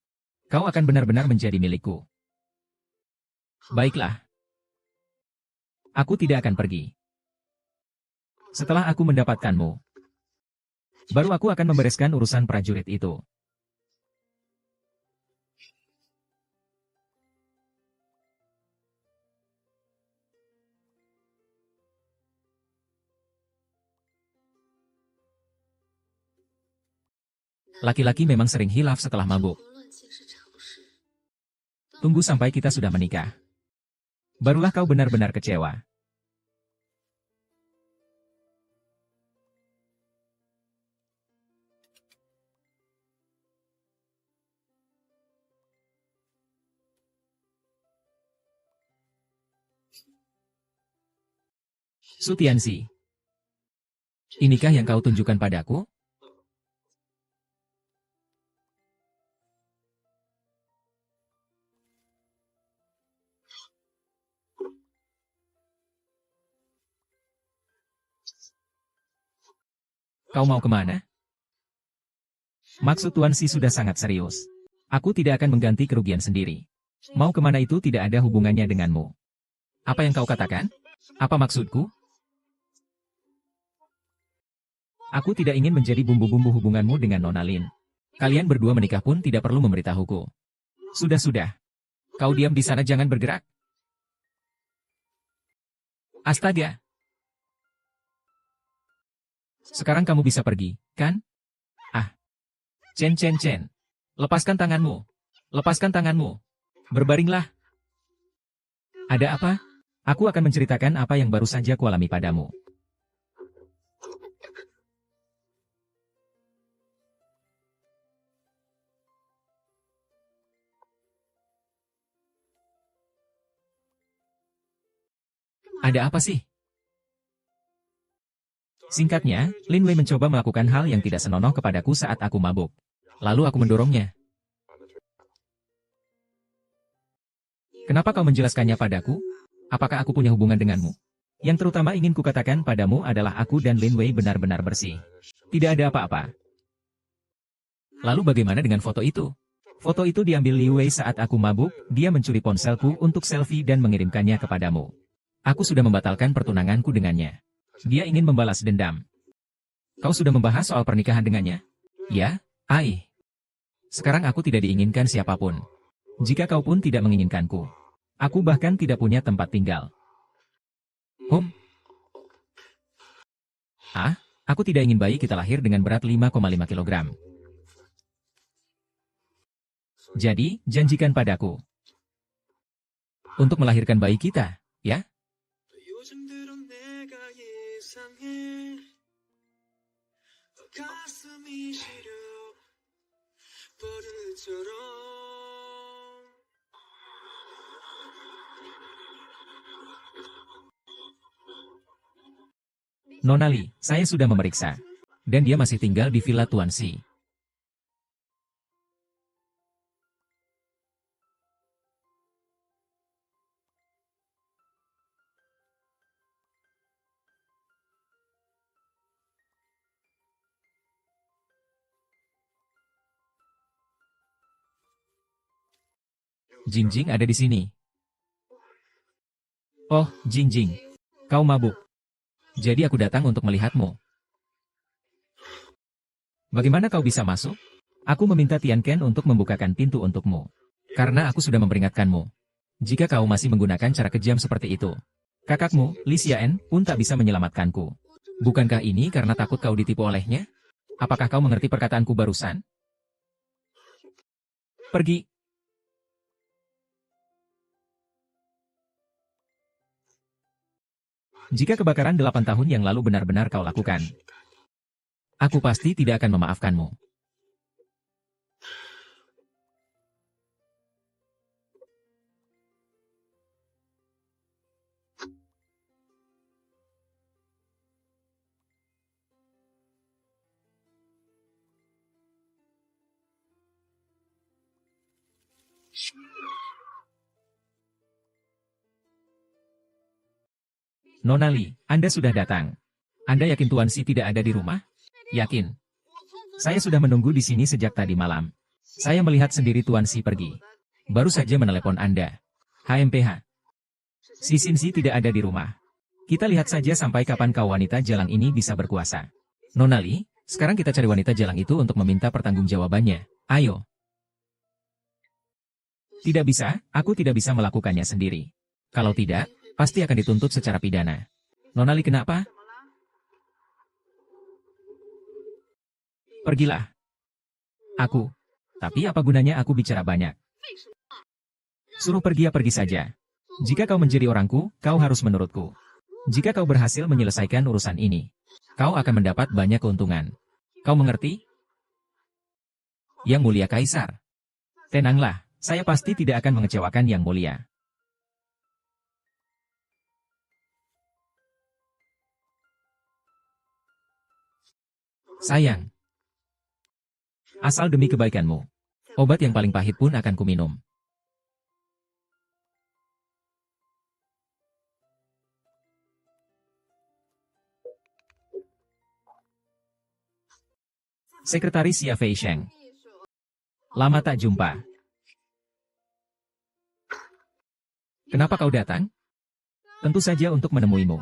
Kau akan benar-benar menjadi milikku. Baiklah. Aku tidak akan pergi. Setelah aku mendapatkanmu, baru aku akan membereskan urusan prajurit itu. Laki-laki memang sering hilaf setelah mabuk. Tunggu sampai kita sudah menikah. Barulah kau benar-benar kecewa. Su Tianzi, inikah yang kau tunjukkan padaku? Kau mau kemana? Maksud Tuan Si sudah sangat serius. Aku tidak akan mengganti kerugian sendiri. Mau kemana itu tidak ada hubungannya denganmu. Apa yang kau katakan? Apa maksudku? Aku tidak ingin menjadi bumbu-bumbu hubunganmu dengan Nona Lin. Kalian berdua menikah pun tidak perlu memberitahuku. Sudah-sudah. Kau diam di sana jangan bergerak. Astaga. Sekarang kamu bisa pergi, kan? Ah. Chen Chen Chen. Lepaskan tanganmu. Lepaskan tanganmu. Berbaringlah. Ada apa? Aku akan menceritakan apa yang baru saja kualami padamu. Ada apa sih? Singkatnya, Lin Wei mencoba melakukan hal yang tidak senonoh kepadaku saat aku mabuk. Lalu aku mendorongnya. Kenapa kau menjelaskannya padaku? Apakah aku punya hubungan denganmu? Yang terutama ingin kukatakan padamu adalah aku dan Lin Wei benar-benar bersih. Tidak ada apa-apa. Lalu bagaimana dengan foto itu? Foto itu diambil Liu Wei saat aku mabuk, dia mencuri ponselku untuk selfie dan mengirimkannya kepadamu. Aku sudah membatalkan pertunanganku dengannya. Dia ingin membalas dendam. Kau sudah membahas soal pernikahan dengannya? Ya, Ai. Sekarang aku tidak diinginkan siapapun. Jika kau pun tidak menginginkanku. Aku bahkan tidak punya tempat tinggal. Aku tidak ingin bayi kita lahir dengan berat 5,5 kilogram. Jadi, janjikan padaku. Untuk melahirkan bayi kita, ya? Nona Li, saya sudah memeriksa. Dan dia masih tinggal di Villa Tuan Si. Jingjing ada di sini. Oh, Jingjing. Kau mabuk. Jadi aku datang untuk melihatmu. Bagaimana kau bisa masuk? Aku meminta Tian Ken untuk membukakan pintu untukmu. Karena aku sudah memperingatkanmu. Jika kau masih menggunakan cara kejam seperti itu, kakakmu, Li Xian, pun tak bisa menyelamatkanku. Bukankah ini karena takut kau ditipu olehnya? Apakah kau mengerti perkataanku barusan? Pergi. Jika kebakaran 8 tahun yang lalu benar-benar kau lakukan, aku pasti tidak akan memaafkanmu. Nona Li, Anda sudah datang. Anda yakin Tuan Si tidak ada di rumah? Yakin. Saya sudah menunggu di sini sejak tadi malam. Saya melihat sendiri Tuan Si pergi. Baru saja menelepon Anda. HMPH. Si Sin Si tidak ada di rumah. Kita lihat saja sampai kapan kau wanita jalang ini bisa berkuasa. Nona Li, sekarang kita cari wanita jalang itu untuk meminta pertanggungjawabannya. Ayo. Tidak bisa, aku tidak bisa melakukannya sendiri. Kalau tidak, pasti akan dituntut secara pidana. Nona Li kenapa? Pergilah. Aku. Tapi apa gunanya aku bicara banyak? Suruh pergi ya pergi saja. Jika kau menjadi orangku, kau harus menurutku. Jika kau berhasil menyelesaikan urusan ini, kau akan mendapat banyak keuntungan. Kau mengerti? Yang Mulia Kaisar. Tenanglah, saya pasti tidak akan mengecewakan Yang Mulia. Sayang. Asal demi kebaikanmu. Obat yang paling pahit pun akan kuminum. Sekretaris Xia Fei Sheng. Lama tak jumpa. Kenapa kau datang? Tentu saja untuk menemuimu.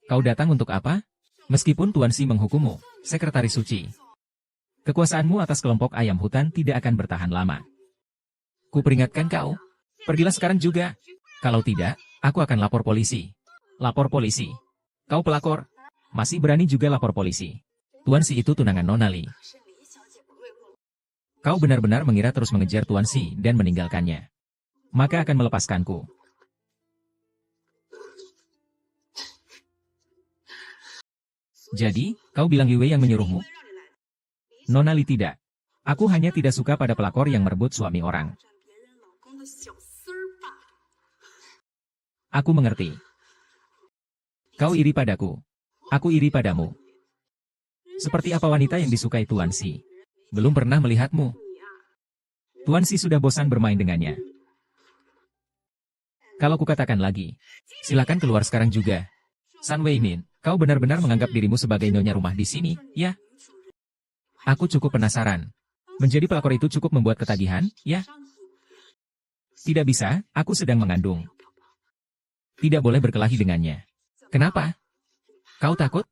Kau datang untuk apa? Meskipun Tuan Xi menghukummu, Sekretaris Suci, kekuasaanmu atas kelompok ayam hutan tidak akan bertahan lama. Ku peringatkan kau, pergilah sekarang juga. Kalau tidak, aku akan lapor polisi. Lapor polisi. Kau pelakor. Masih berani juga lapor polisi. Tuan Xi itu tunangan Nona Li. Kau benar-benar mengira terus mengejar Tuan Xi dan meninggalkannya. Maka akan melepaskanku. Jadi, kau bilang Yue yang menyuruhmu? Nona Li tidak. Aku hanya tidak suka pada pelakor yang merebut suami orang. Aku mengerti. Kau iri padaku. Aku iri padamu. Seperti apa wanita yang disukai Tuan Xi? Belum pernah melihatmu. Tuan Xi sudah bosan bermain dengannya. Kalau kukatakan lagi, silakan keluar sekarang juga. San Weimin, kau benar-benar menganggap dirimu sebagai nyonya rumah di sini, ya? Aku cukup penasaran. Menjadi pelakor itu cukup membuat ketagihan, ya? Tidak bisa, aku sedang mengandung. Tidak boleh berkelahi dengannya. Kenapa? Kau takut?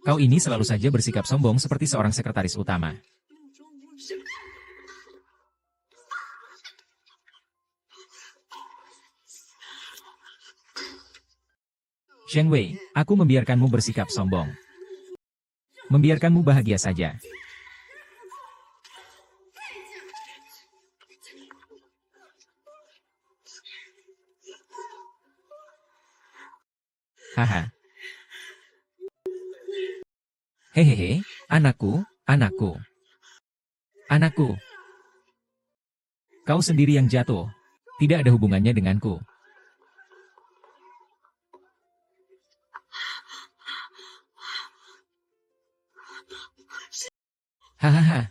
Kau ini selalu saja bersikap sombong seperti seorang sekretaris utama. Sheng Wei, aku membiarkanmu bersikap sombong. Membiarkanmu bahagia saja. Haha. Hehehe, anakku, anakku. Anakku. Kau sendiri yang jatuh. Tidak ada hubungannya denganku. Hahaha.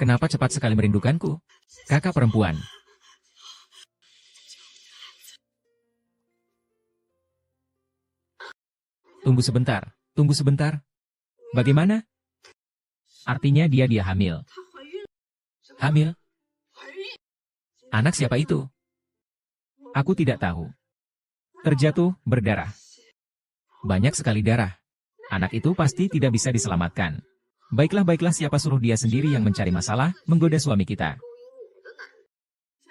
Kenapa cepat sekali merindukanku? Kakak perempuan. Tunggu sebentar, tunggu sebentar. Bagaimana? Artinya dia hamil. Hamil? Anak siapa itu? Aku tidak tahu. Terjatuh, berdarah. Banyak sekali darah. Anak itu pasti tidak bisa diselamatkan. Baiklah, siapa suruh dia sendiri yang mencari masalah, menggoda suami kita.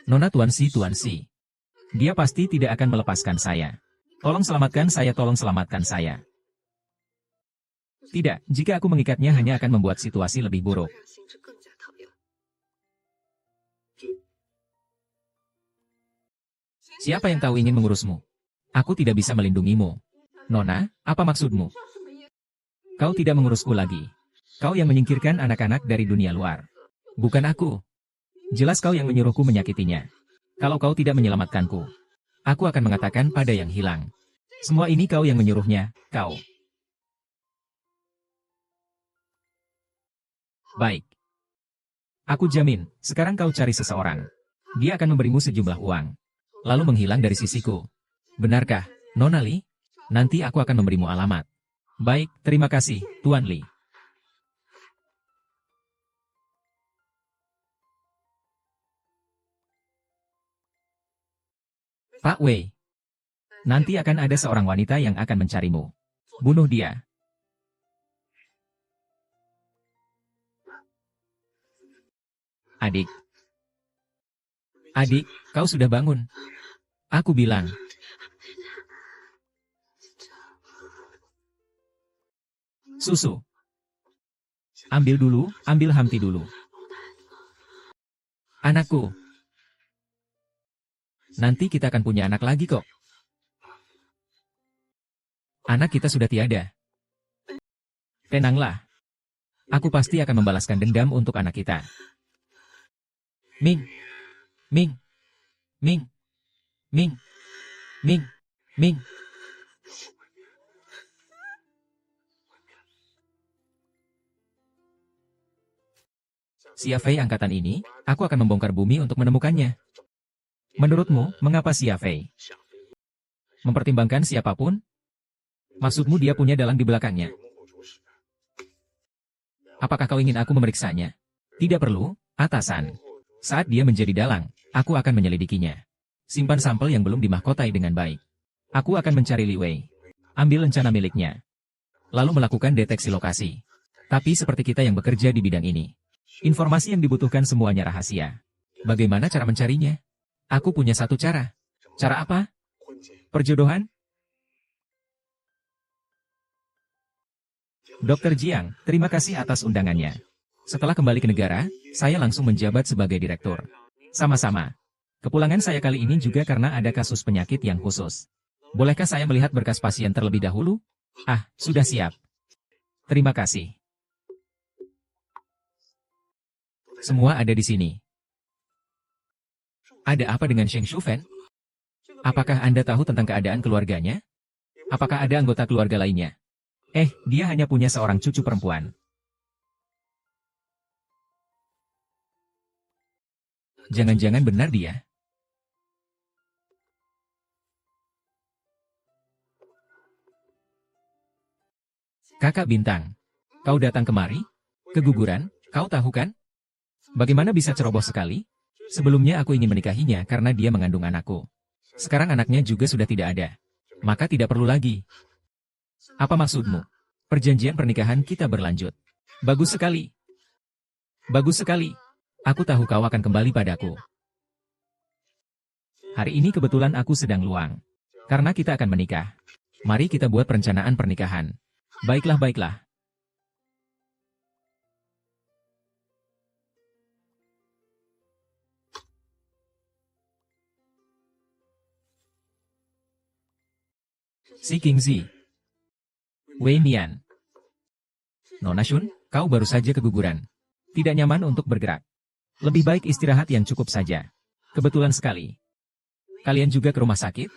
Nona Tuan Xi. Dia pasti tidak akan melepaskan saya. Tolong selamatkan saya, tolong selamatkan saya. Tidak, jika aku mengikatnya hanya akan membuat situasi lebih buruk. Siapa yang tahu ingin mengurusmu? Aku tidak bisa melindungimu. Nona, apa maksudmu? Kau tidak mengurusku lagi. Kau yang menyingkirkan anak-anak dari dunia luar. Bukan aku. Jelas kau yang menyuruhku menyakitinya. Kalau kau tidak menyelamatkanku, aku akan mengatakan pada yang hilang. Semua ini kau yang menyuruhnya, kau. Baik. Aku jamin, sekarang kau cari seseorang. Dia akan memberimu sejumlah uang. Lalu menghilang dari sisiku. Benarkah, Nona Li? Nanti aku akan memberimu alamat. Baik, terima kasih, Tuan Li. Pak Wei. Nanti akan ada seorang wanita yang akan mencarimu. Bunuh dia. Adik. Adik, kau sudah bangun. Aku bilang. Susu. Ambil dulu, ambil Hamti dulu. Anakku. Nanti kita akan punya anak lagi kok. Anak kita sudah tiada. Tenanglah. Aku pasti akan membalaskan dendam untuk anak kita. Ming. Ming. Ming. Ming. Ming. Ming. Xia Fei angkatan ini, aku akan membongkar bumi untuk menemukannya. Menurutmu, mengapa Xia Fei? Mempertimbangkan siapapun? Maksudmu dia punya dalang di belakangnya? Apakah kau ingin aku memeriksanya? Tidak perlu, atasan. Saat dia menjadi dalang, aku akan menyelidikinya. Simpan sampel yang belum dimahkotai dengan baik. Aku akan mencari Li Wei. Ambil lencana miliknya. Lalu melakukan deteksi lokasi. Tapi seperti kita yang bekerja di bidang ini, informasi yang dibutuhkan semuanya rahasia. Bagaimana cara mencarinya? Aku punya satu cara. Cara apa? Perjodohan? Dr. Jiang, terima kasih atas undangannya. Setelah kembali ke negara, saya langsung menjabat sebagai direktur. Sama-sama. Kepulangan saya kali ini juga karena ada kasus penyakit yang khusus. Bolehkah saya melihat berkas pasien terlebih dahulu? Ah, sudah siap. Terima kasih. Semua ada di sini. Ada apa dengan Sheng Shufen? Apakah Anda tahu tentang keadaan keluarganya? Apakah ada anggota keluarga lainnya? Dia hanya punya seorang cucu perempuan. Jangan-jangan benar dia. Kakak Bintang, kau datang kemari? Keguguran, kau tahu kan? Bagaimana bisa ceroboh sekali? Sebelumnya aku ingin menikahinya karena dia mengandung anakku. Sekarang anaknya juga sudah tidak ada. Maka tidak perlu lagi. Apa maksudmu? Perjanjian pernikahan kita berlanjut. Bagus sekali. Bagus sekali. Aku tahu kau akan kembali padaku. Hari ini kebetulan aku sedang luang. Karena kita akan menikah. Mari kita buat perencanaan pernikahan. Baiklah, baiklah. Si Qingzi. Wei Mian. Nona Shun, kau baru saja keguguran. Tidak nyaman untuk bergerak. Lebih baik istirahat yang cukup saja. Kebetulan sekali. Kalian juga ke rumah sakit?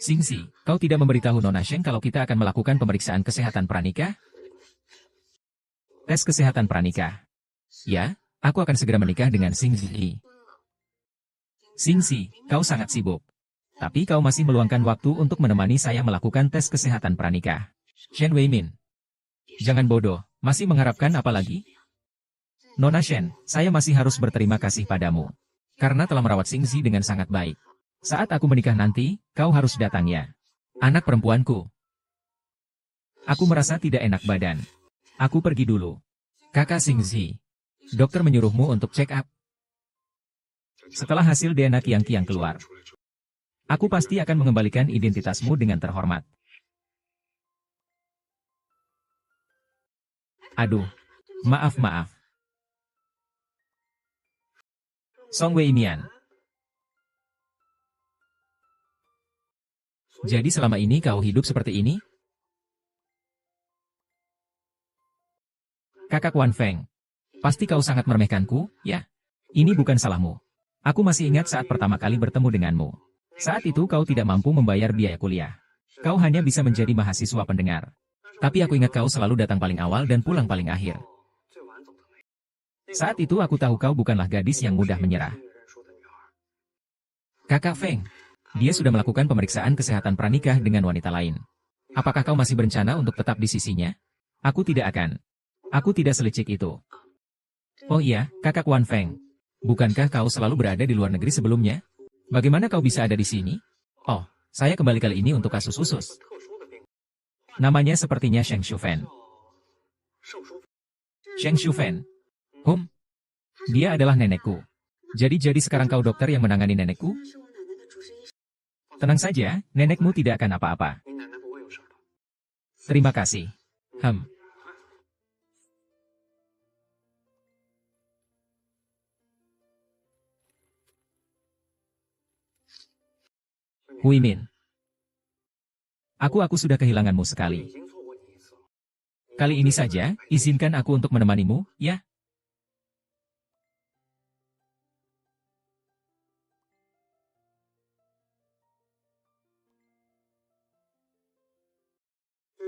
Xingzi, kau tidak memberitahu Nona Sheng kalau kita akan melakukan pemeriksaan kesehatan pranikah? Tes kesehatan pranikah. Ya, aku akan segera menikah dengan Xingzi. Xingzi, kau sangat sibuk. Tapi kau masih meluangkan waktu untuk menemani saya melakukan tes kesehatan pranikah. Shen Weimin. Jangan bodoh, masih mengharapkan apa lagi? Nona Shen, saya masih harus berterima kasih padamu. Karena telah merawat Xingzi dengan sangat baik. Saat aku menikah nanti, kau harus datang ya. Anak perempuanku. Aku merasa tidak enak badan. Aku pergi dulu. Kakak Xingzi. Dokter menyuruhmu untuk check up. Setelah hasil DNA Kiang-Kiang keluar, aku pasti akan mengembalikan identitasmu dengan terhormat. Aduh, maaf. Song Wei Mian. Jadi selama ini kau hidup seperti ini? Kakak Wan Feng. Pasti kau sangat meremehkanku, ya? Ini bukan salahmu. Aku masih ingat saat pertama kali bertemu denganmu. Saat itu kau tidak mampu membayar biaya kuliah. Kau hanya bisa menjadi mahasiswa pendengar. Tapi aku ingat kau selalu datang paling awal dan pulang paling akhir. Saat itu aku tahu kau bukanlah gadis yang mudah menyerah. Kakak Feng, dia sudah melakukan pemeriksaan kesehatan pranikah dengan wanita lain. Apakah kau masih berencana untuk tetap di sisinya? Aku tidak akan. Aku tidak selicik itu. Oh iya, Kakak Wan Feng. Bukankah kau selalu berada di luar negeri sebelumnya? Bagaimana kau bisa ada di sini? Oh, saya kembali kali ini untuk kasus khusus. Namanya sepertinya Sheng Shufen. Sheng Shufen. Dia adalah nenekku. Jadi sekarang kau dokter yang menangani nenekku? Tenang saja, nenekmu tidak akan apa-apa. Terima kasih. Hui Min. Aku sudah kehilanganmu sekali. Kali ini saja, izinkan aku untuk menemanimu, ya?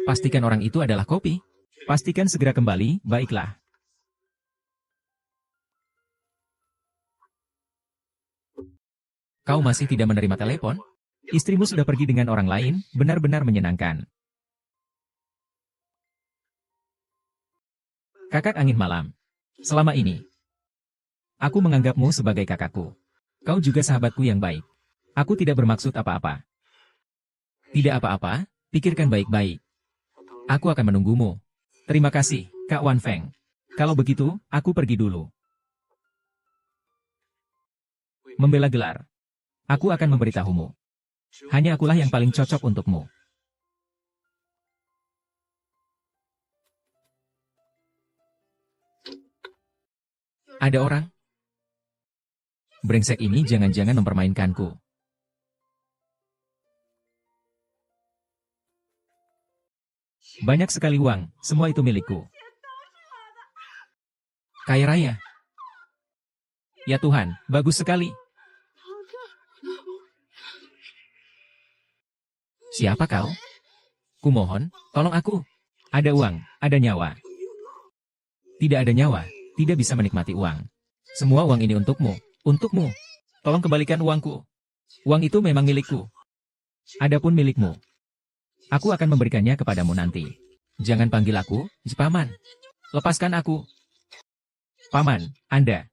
Pastikan orang itu adalah kopi. Pastikan segera kembali, baiklah. Kau masih tidak menerima telepon? Istrimu sudah pergi dengan orang lain, benar-benar menyenangkan. Kakak angin malam. Selama ini, aku menganggapmu sebagai kakakku. Kau juga sahabatku yang baik. Aku tidak bermaksud apa-apa. Tidak apa-apa, pikirkan baik-baik. Aku akan menunggumu. Terima kasih, Kak Wan Feng. Kalau begitu, aku pergi dulu. Membela gelar. Aku akan memberitahumu. Hanya akulah yang paling cocok untukmu. Ada orang? Brengsek ini jangan-jangan mempermainkanku. Banyak sekali uang, semua itu milikku. Kaya raya. Ya Tuhan, bagus sekali. Siapa kau? Kumohon, tolong aku. Ada uang, ada nyawa. Tidak ada nyawa, tidak bisa menikmati uang. Semua uang ini untukmu, untukmu. Tolong kembalikan uangku. Uang itu memang milikku. Adapun milikmu, aku akan memberikannya kepadamu nanti. Jangan panggil aku, Paman. Lepaskan aku. Paman, Anda.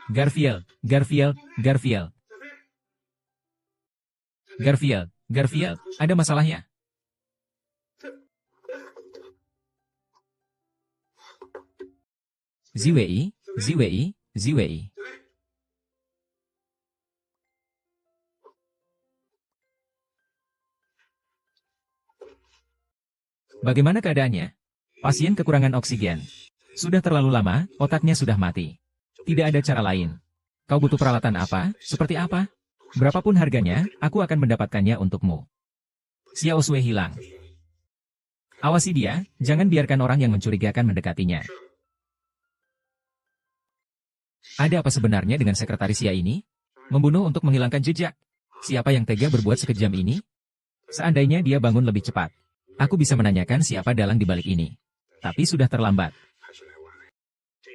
Garfield, Garfield, Garfield. Garfield, Garfield, ada masalahnya. Ziwei, Ziwei, Ziwei. Bagaimana keadaannya? Pasien kekurangan oksigen. Sudah terlalu lama, otaknya sudah mati. Tidak ada cara lain. Kau butuh peralatan apa? Seperti apa? Berapapun harganya, aku akan mendapatkannya untukmu. Xiao Sui hilang. Awasi dia, jangan biarkan orang yang mencurigakan mendekatinya. Ada apa sebenarnya dengan sekretaris Xia ini? Membunuh untuk menghilangkan jejak. Siapa yang tega berbuat sekejam ini? Seandainya dia bangun lebih cepat, aku bisa menanyakan siapa dalang di balik ini. Tapi sudah terlambat.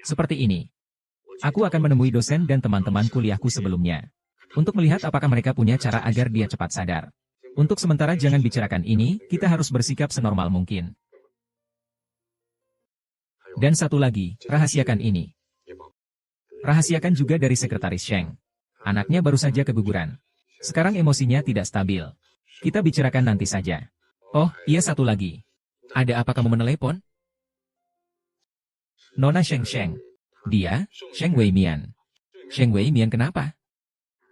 Seperti ini. Aku akan menemui dosen dan teman-teman kuliahku sebelumnya. Untuk melihat apakah mereka punya cara agar dia cepat sadar. Untuk sementara jangan bicarakan ini, kita harus bersikap senormal mungkin. Dan satu lagi, rahasiakan ini. Rahasiakan juga dari sekretaris Sheng. Anaknya baru saja keguguran. Sekarang emosinya tidak stabil. Kita bicarakan nanti saja. Oh, iya satu lagi. Ada apa kamu menelepon? Nona Sheng Sheng. Dia, Sheng Wei Mian. Sheng Wei Mian kenapa?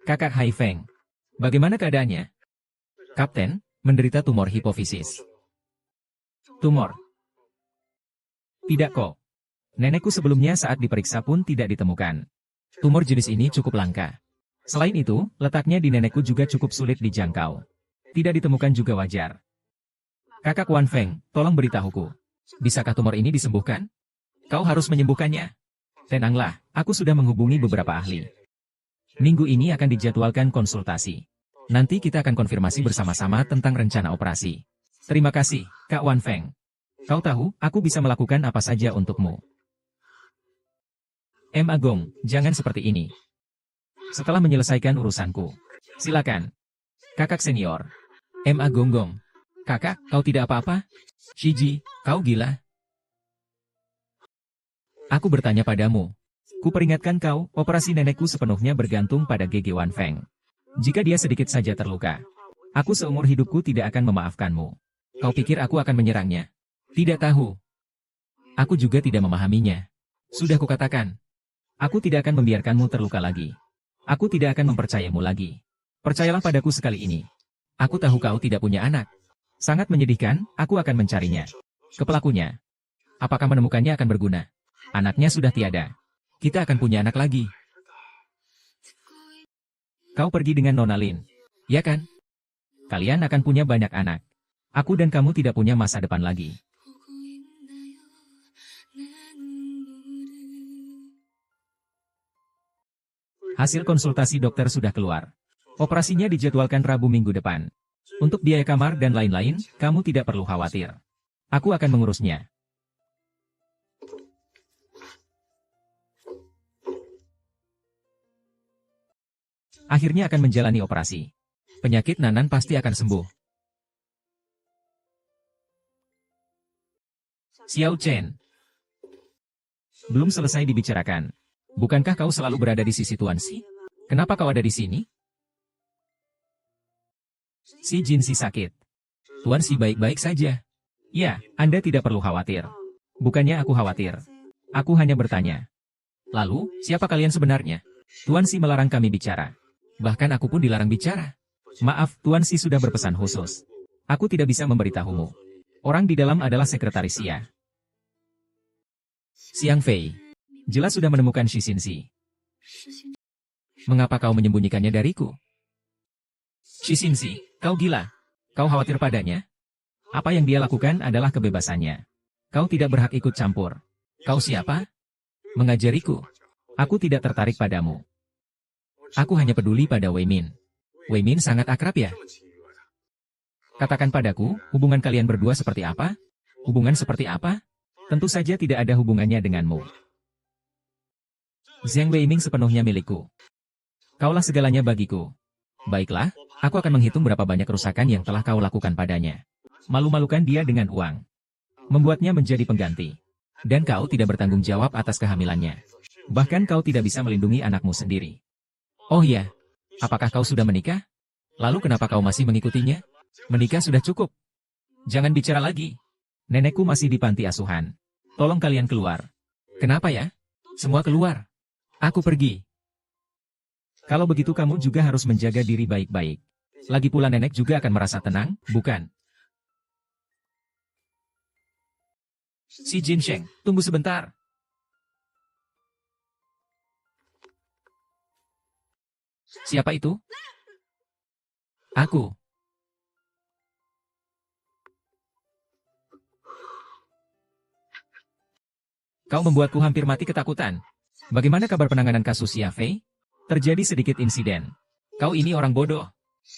Kakak Hai Feng. Bagaimana keadaannya? Kapten, menderita tumor hipofisis. Tumor? Tidak kok. Nenekku sebelumnya saat diperiksa pun tidak ditemukan. Tumor jenis ini cukup langka. Selain itu, letaknya di nenekku juga cukup sulit dijangkau. Tidak ditemukan juga wajar. Kakak Wan Feng, tolong beritahuku. Bisakah tumor ini disembuhkan? Kau harus menyembuhkannya. Tenanglah, aku sudah menghubungi beberapa ahli. Minggu ini akan dijadwalkan konsultasi. Nanti kita akan konfirmasi bersama-sama tentang rencana operasi. Terima kasih, Kak Wan Feng. Kau tahu, aku bisa melakukan apa saja untukmu. Agong, jangan seperti ini. Setelah menyelesaikan urusanku. Silakan. Kakak senior. Agonggong. Kakak, kau tidak apa-apa? Shiji, kau gila? Aku bertanya padamu. Ku peringatkan kau, operasi nenekku sepenuhnya bergantung pada GG Wan Feng. Jika dia sedikit saja terluka, aku seumur hidupku tidak akan memaafkanmu. Kau pikir aku akan menyerangnya? Tidak tahu. Aku juga tidak memahaminya. Sudah kukatakan. Aku tidak akan membiarkanmu terluka lagi. Aku tidak akan mempercayamu lagi. Percayalah padaku sekali ini. Aku tahu kau tidak punya anak. Sangat menyedihkan, aku akan mencarinya. Ke pelakunya. Apakah menemukannya akan berguna? Anaknya sudah tiada. Kita akan punya anak lagi. Kau pergi dengan Nona Lin. Ya kan? Kalian akan punya banyak anak. Aku dan kamu tidak punya masa depan lagi. Hasil konsultasi dokter sudah keluar. Operasinya dijadwalkan Rabu minggu depan. Untuk biaya kamar dan lain-lain, kamu tidak perlu khawatir. Aku akan mengurusnya. Akhirnya akan menjalani operasi. Penyakit Nanan pasti akan sembuh. Xiao Chen. Belum selesai dibicarakan. Bukankah kau selalu berada di sisi Tuan Si? Kenapa kau ada di sini? Si Jin Si sakit. Tuan Si baik-baik saja. Ya, Anda tidak perlu khawatir. Bukannya aku khawatir. Aku hanya bertanya. Lalu, siapa kalian sebenarnya? Tuan Si melarang kami bicara. Bahkan aku pun dilarang bicara. Maaf, Tuan Si sudah berpesan khusus. Aku tidak bisa memberitahumu. Orang di dalam adalah sekretaris Xia. Xiang Fei. Jelas sudah menemukan Shixin Si. Mengapa kau menyembunyikannya dariku? Shixin Si, kau gila. Kau khawatir padanya? Apa yang dia lakukan adalah kebebasannya. Kau tidak berhak ikut campur. Kau siapa? Mengajariku. Aku tidak tertarik padamu. Aku hanya peduli pada Wei Min. Wei Min sangat akrab ya? Katakan padaku, hubungan kalian berdua seperti apa? Hubungan seperti apa? Tentu saja tidak ada hubungannya denganmu. Zhang Weiming sepenuhnya milikku. Kaulah segalanya bagiku. Baiklah, aku akan menghitung berapa banyak kerusakan yang telah kau lakukan padanya. Malu-malukan dia dengan uang. Membuatnya menjadi pengganti. Dan kau tidak bertanggung jawab atas kehamilannya. Bahkan kau tidak bisa melindungi anakmu sendiri. Oh iya, apakah kau sudah menikah? Lalu kenapa kau masih mengikutinya? Menikah sudah cukup. Jangan bicara lagi. Nenekku masih di panti asuhan. Tolong kalian keluar. Kenapa ya? Semua keluar. Aku pergi. Kalau begitu kamu juga harus menjaga diri baik-baik. Lagi pula nenek juga akan merasa tenang, bukan? Si Jin Sheng, tunggu sebentar. Siapa itu? Aku. Kau membuatku hampir mati ketakutan. Bagaimana kabar penanganan kasus Xia Fei? Terjadi sedikit insiden. Kau ini orang bodoh.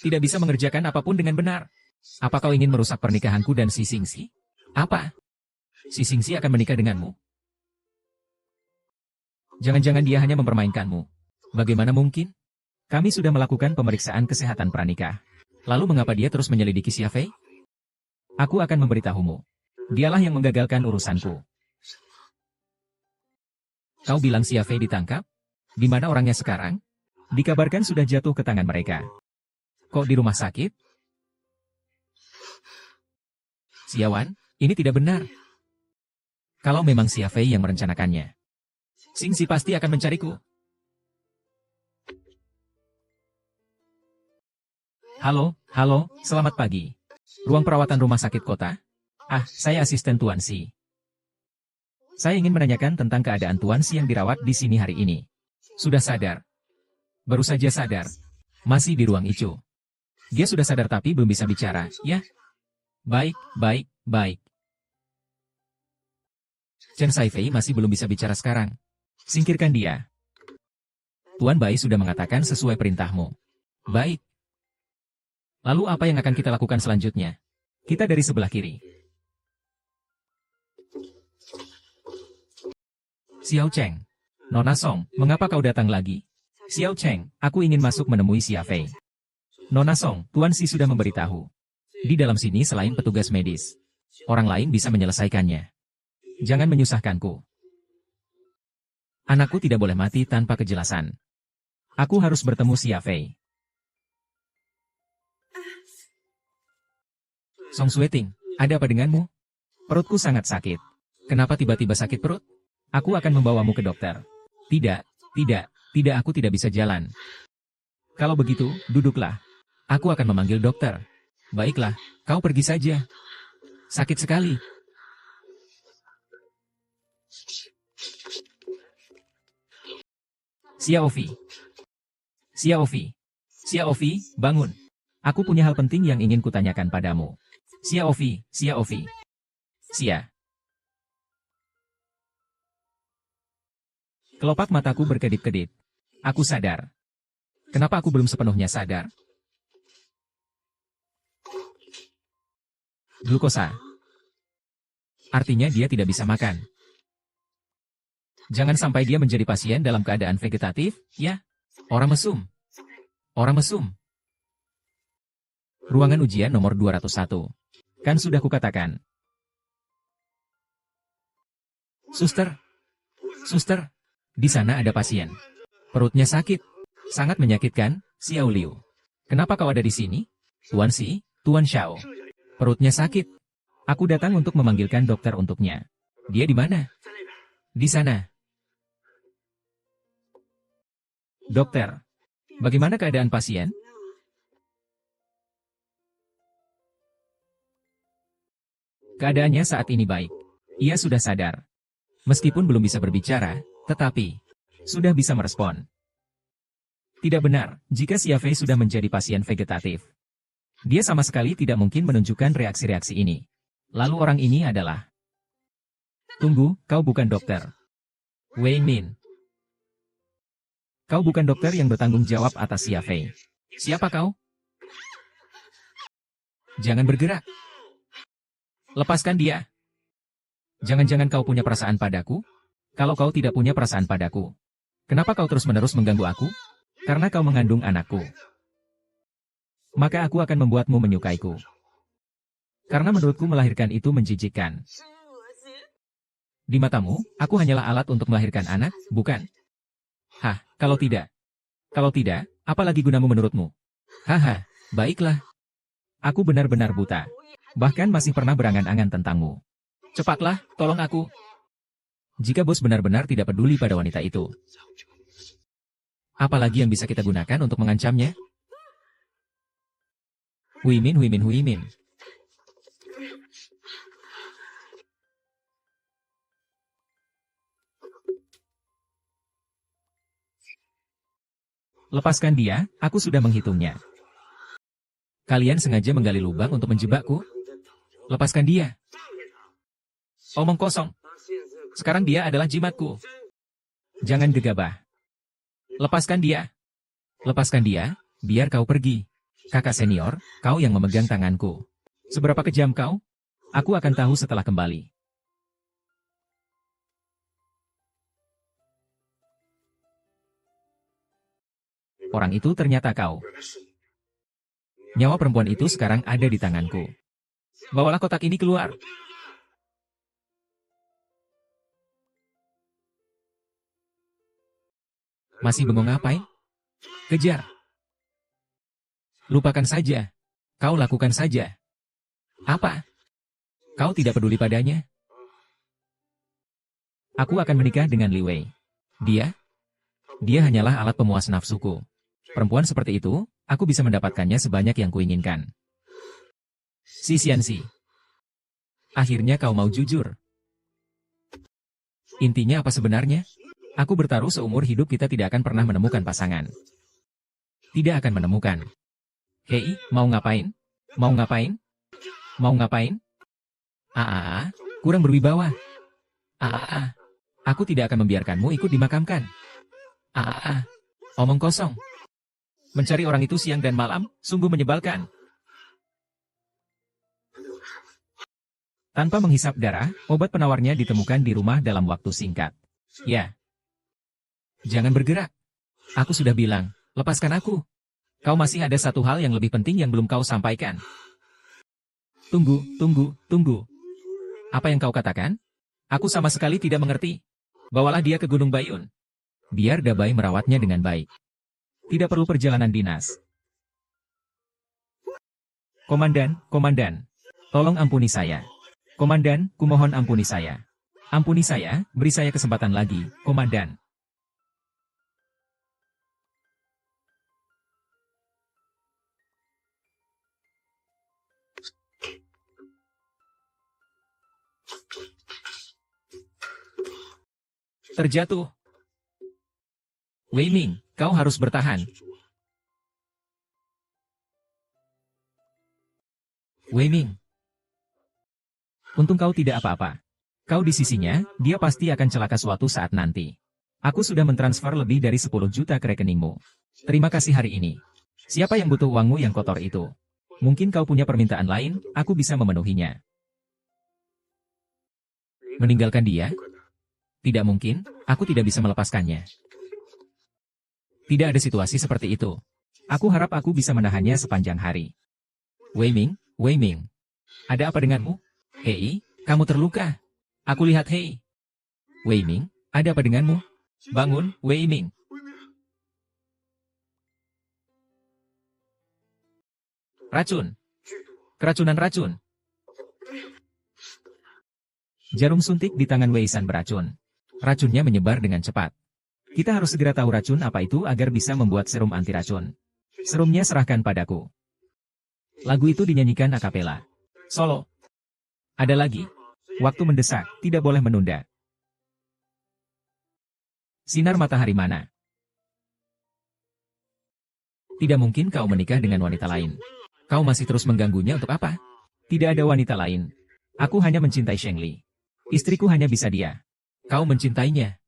Tidak bisa mengerjakan apapun dengan benar. Apa kau ingin merusak pernikahanku dan si Xingxi? Apa? Si Xingxi akan menikah denganmu? Jangan-jangan dia hanya mempermainkanmu. Bagaimana mungkin? Kami sudah melakukan pemeriksaan kesehatan pranikah. Lalu mengapa dia terus menyelidiki Xia Fei? Aku akan memberitahumu. Dialah yang menggagalkan urusanku. Kau bilang Xia Fei ditangkap? Di mana orangnya sekarang? Dikabarkan sudah jatuh ke tangan mereka. Kok di rumah sakit? Xiawan, ini tidak benar. Kalau memang Xia Fei yang merencanakannya, Xingxi pasti akan mencariku. Halo, selamat pagi. Ruang perawatan rumah sakit kota? Ah, saya asisten Tuan Si. Saya ingin menanyakan tentang keadaan Tuan Si yang dirawat di sini hari ini. Sudah sadar? Baru saja sadar. Masih di ruang Icu. Dia sudah sadar tapi belum bisa bicara, ya? Baik. Chen Saifei masih belum bisa bicara sekarang. Singkirkan dia. Tuan Bai sudah mengatakan sesuai perintahmu. Baik. Lalu apa yang akan kita lakukan selanjutnya? Kita dari sebelah kiri. Xiao Cheng. Nona Song, mengapa kau datang lagi? Xiao Cheng, aku ingin masuk menemui Xia Fei. Nona Song, Tuan Si sudah memberitahu. Di dalam sini selain petugas medis, orang lain bisa menyelesaikannya. Jangan menyusahkanku. Anakku tidak boleh mati tanpa kejelasan. Aku harus bertemu Xia Fei. Song Sueting, ada apa denganmu? Perutku sangat sakit. Kenapa tiba-tiba sakit perut? Aku akan membawamu ke dokter. Tidak, aku tidak bisa jalan. Kalau begitu, duduklah. Aku akan memanggil dokter. Baiklah, kau pergi saja. Sakit sekali. Xiao Fi, bangun. Aku punya hal penting yang ingin kutanyakan padamu. Xiao Fi. Xia. Kelopak mataku berkedip-kedip. Aku sadar. Kenapa aku belum sepenuhnya sadar? Glukosa. Artinya dia tidak bisa makan. Jangan sampai dia menjadi pasien dalam keadaan vegetatif, ya. Orang mesum. Orang mesum. Ruangan ujian nomor 201. Kan sudah kukatakan. Suster. Suster. Di sana ada pasien. Perutnya sakit. Sangat menyakitkan, Xiao Liu. Kenapa kau ada di sini? Tuan Si, Tuan Xiao. Perutnya sakit. Aku datang untuk memanggilkan dokter untuknya. Dia di mana? Di sana. Dokter. Bagaimana keadaan pasien? Keadaannya saat ini baik. Ia sudah sadar. Meskipun belum bisa berbicara, tetapi sudah bisa merespon. Tidak benar jika Xia Fei sudah menjadi pasien vegetatif. Dia sama sekali tidak mungkin menunjukkan reaksi-reaksi ini. Lalu orang ini adalah... Tunggu, kau bukan dokter. Wei Min. Kau bukan dokter yang bertanggung jawab atas Xia Fei. Siapa kau? Jangan bergerak. Lepaskan dia. Jangan-jangan kau punya perasaan padaku? Kalau kau tidak punya perasaan padaku, kenapa kau terus-menerus mengganggu aku? Karena kau mengandung anakku. Maka aku akan membuatmu menyukaiku. Karena menurutku melahirkan itu menjijikkan. Di matamu, aku hanyalah alat untuk melahirkan anak, bukan? Hah, kalau tidak? Kalau tidak, apa lagi gunamu menurutmu? Haha, baiklah. Aku benar-benar buta. Bahkan masih pernah berangan-angan tentangmu. Cepatlah, tolong aku. Jika bos benar-benar tidak peduli pada wanita itu, apa lagi yang bisa kita gunakan untuk mengancamnya? Hui Min, Hui Min, Hui Min. Lepaskan dia, aku sudah menghitungnya. Kalian sengaja menggali lubang untuk menjebakku? Lepaskan dia. Omong kosong. Sekarang dia adalah jimatku. Jangan gegabah. Lepaskan dia. Lepaskan dia, biar kau pergi. Kakak senior, kau yang memegang tanganku. Seberapa kejam kau? Aku akan tahu setelah kembali. Orang itu ternyata kau. Nyawa perempuan itu sekarang ada di tanganku. Bawalah kotak ini keluar. Masih bengong ngapain? Kejar. Lupakan saja. Kau lakukan saja. Apa? Kau tidak peduli padanya? Aku akan menikah dengan Li Wei. Dia hanyalah alat pemuas nafsuku. Perempuan seperti itu, aku bisa mendapatkannya sebanyak yang kuinginkan. Si Xianxi. Akhirnya kau mau jujur. Intinya apa sebenarnya? Aku bertaruh seumur hidup kita tidak akan pernah menemukan pasangan. Tidak akan menemukan. Hei, mau ngapain? Mau ngapain? Mau ngapain? Kurang berwibawa. Aku tidak akan membiarkanmu ikut dimakamkan. Omong kosong. Mencari orang itu siang dan malam, sungguh menyebalkan. Tanpa menghisap darah, obat penawarnya ditemukan di rumah dalam waktu singkat. Ya. Jangan bergerak. Aku sudah bilang, lepaskan aku. Kau masih ada satu hal yang lebih penting yang belum kau sampaikan. Tunggu. Apa yang kau katakan? Aku sama sekali tidak mengerti. Bawalah dia ke Gunung Bayun. Biar Dabai merawatnya dengan baik. Tidak perlu perjalanan dinas. Komandan, tolong ampuni saya. Komandan, kumohon ampuni saya. Ampuni saya, beri saya kesempatan lagi, Komandan. Terjatuh. Wei Ming, kau harus bertahan. Wei Ming. Untung kau tidak apa-apa. Kau di sisinya, dia pasti akan celaka suatu saat nanti. Aku sudah mentransfer lebih dari 10 juta ke rekeningmu. Terima kasih hari ini. Siapa yang butuh uangmu yang kotor itu? Mungkin kau punya permintaan lain, aku bisa memenuhinya. Meninggalkan dia? Tidak mungkin, aku tidak bisa melepaskannya. Tidak ada situasi seperti itu. Aku harap aku bisa menahannya sepanjang hari. Wei Ming, Wei Ming. Ada apa denganmu? Hei, kamu terluka. Aku lihat Hei. Wei Ming, ada apa denganmu? Bangun, Wei Ming. Racun. Keracunan racun. Jarum suntik di tangan Wei San beracun. Racunnya menyebar dengan cepat. Kita harus segera tahu racun apa itu agar bisa membuat serum anti racun. Serumnya serahkan padaku. Lagu itu dinyanyikan a cappella. Solo. Ada lagi. Waktu mendesak, tidak boleh menunda. Sinar matahari mana? Tidak mungkin kau menikah dengan wanita lain. Kau masih terus mengganggunya untuk apa? Tidak ada wanita lain. Aku hanya mencintai Sheng Li. Istriku hanya bisa dia. Kau mencintainya.